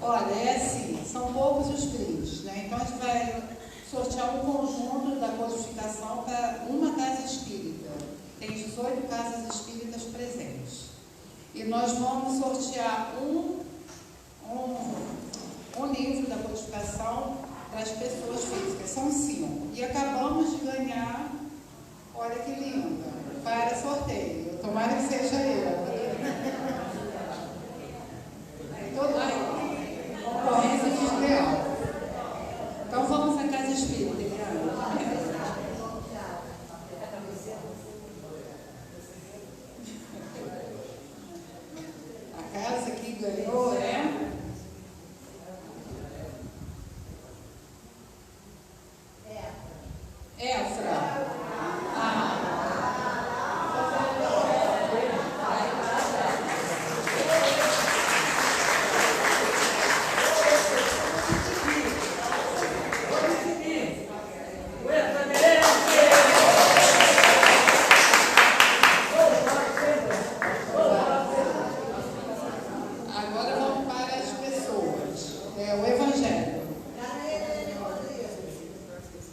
Olha, é assim, são poucos os brindes, né? Então a gente vai sortear um conjunto da codificação para uma casa espírita. Tem 18 casas espíritas presentes. E nós vamos sortear um livro da codificação para as pessoas físicas. São 5. E acabamos de ganhar, olha que linda, para sorteio. Tomara que seja eu. Concorrência desleal. Então vamos à casa espírita, Eliana. A casa que ganhou é Efra. Agora vamos para as pessoas. O Evangelho.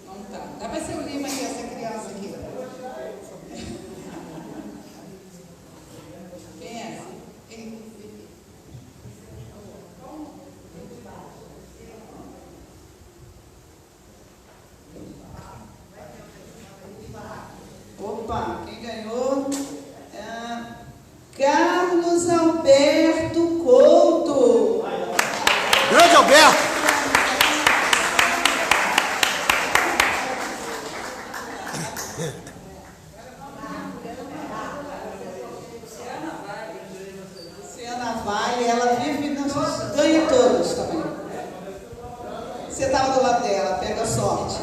Não tá. Dá para ser o Lima aqui, essa criança aqui. Quem é? Opa, quem ganhou? Carlos Alberto Couto. Grande Alberto! Luciana Vale, ela vive, ganha todos também. Você estava do lado dela, pega a sorte.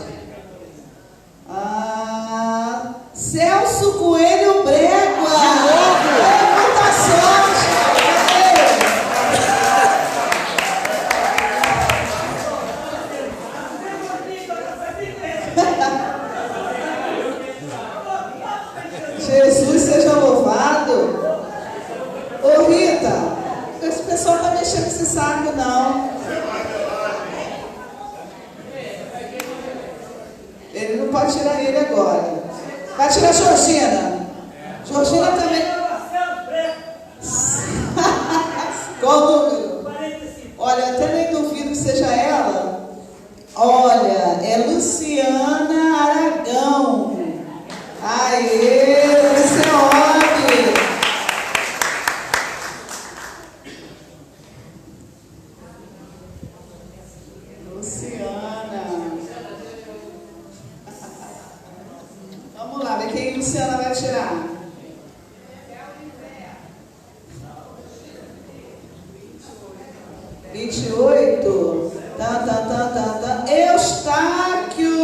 Celso Coelho Brégua. Muita sorte. Jesus seja louvado. Ô Rita, esse pessoal não tá mexendo nesse saco, não. Ele não pode tirar ele agora. Vai tirar a Georgina. Georgina também. Qual o número? Olha, até nem duvido que seja ela. Olha, é Luciana Aragão. Aê, você é óbvio. Luciana. Vamos lá, ver quem Luciana vai tirar. (28) Eustáquio.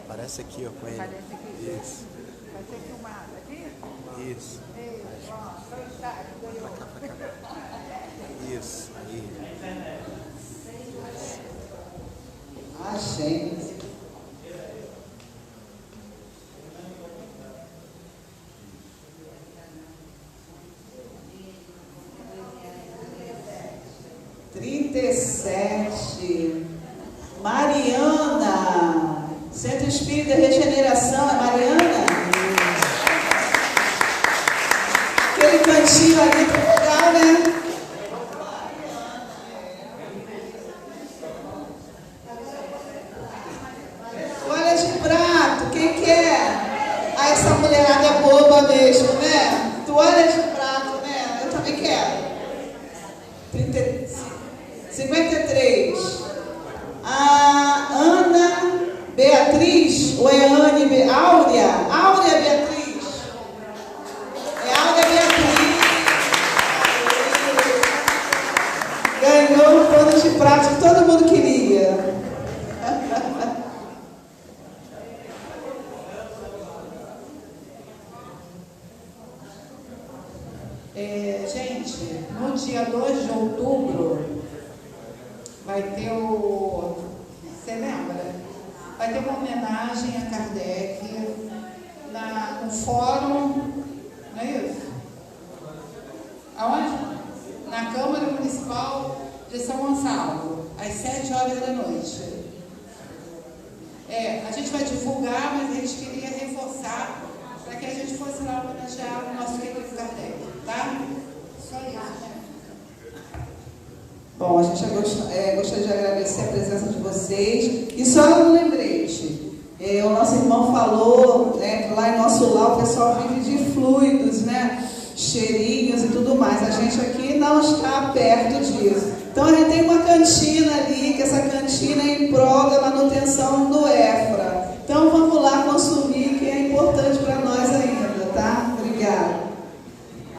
Parece aqui, ó, com ele. Parece aqui. Isso. Vai ser filmado aqui? Isso. Isso, ó, dois caras, ganhou. Pra cá. Isso. Aí. Ah, gente. Mariana, Centro Espírita Regeneração, é Mariana? Aquele cantinho ali tá legal, né? Toalha de prato, quem quer? Ah, essa mulherada é boba mesmo, né? Toalha de prato, né? Eu também quero. 53. A Ana Beatriz, ou é Anne Áurea? Áurea Beatriz. É Áurea Beatriz. Ganhou o pano de prato que todo mundo queria. Gente, no dia 2 de outubro vai ter o... Você lembra? Vai ter uma homenagem a Kardec no fórum, não é isso? Aonde? Na Câmara Municipal de São Gonçalo, às 7 horas da noite. A gente vai divulgar, mas eles queriam reforçar para que a gente fosse lá homenagear o nosso querido Kardec, tá? Só isso, né? Bom, a gente gostaria de agradecer a presença de vocês. E só um lembrete, o nosso irmão falou, né, que lá em nosso lar o pessoal vive de fluidos, né, cheirinhos e tudo mais. A gente aqui não está perto disso. Então a gente tem uma cantina ali, que essa cantina é em prol da manutenção do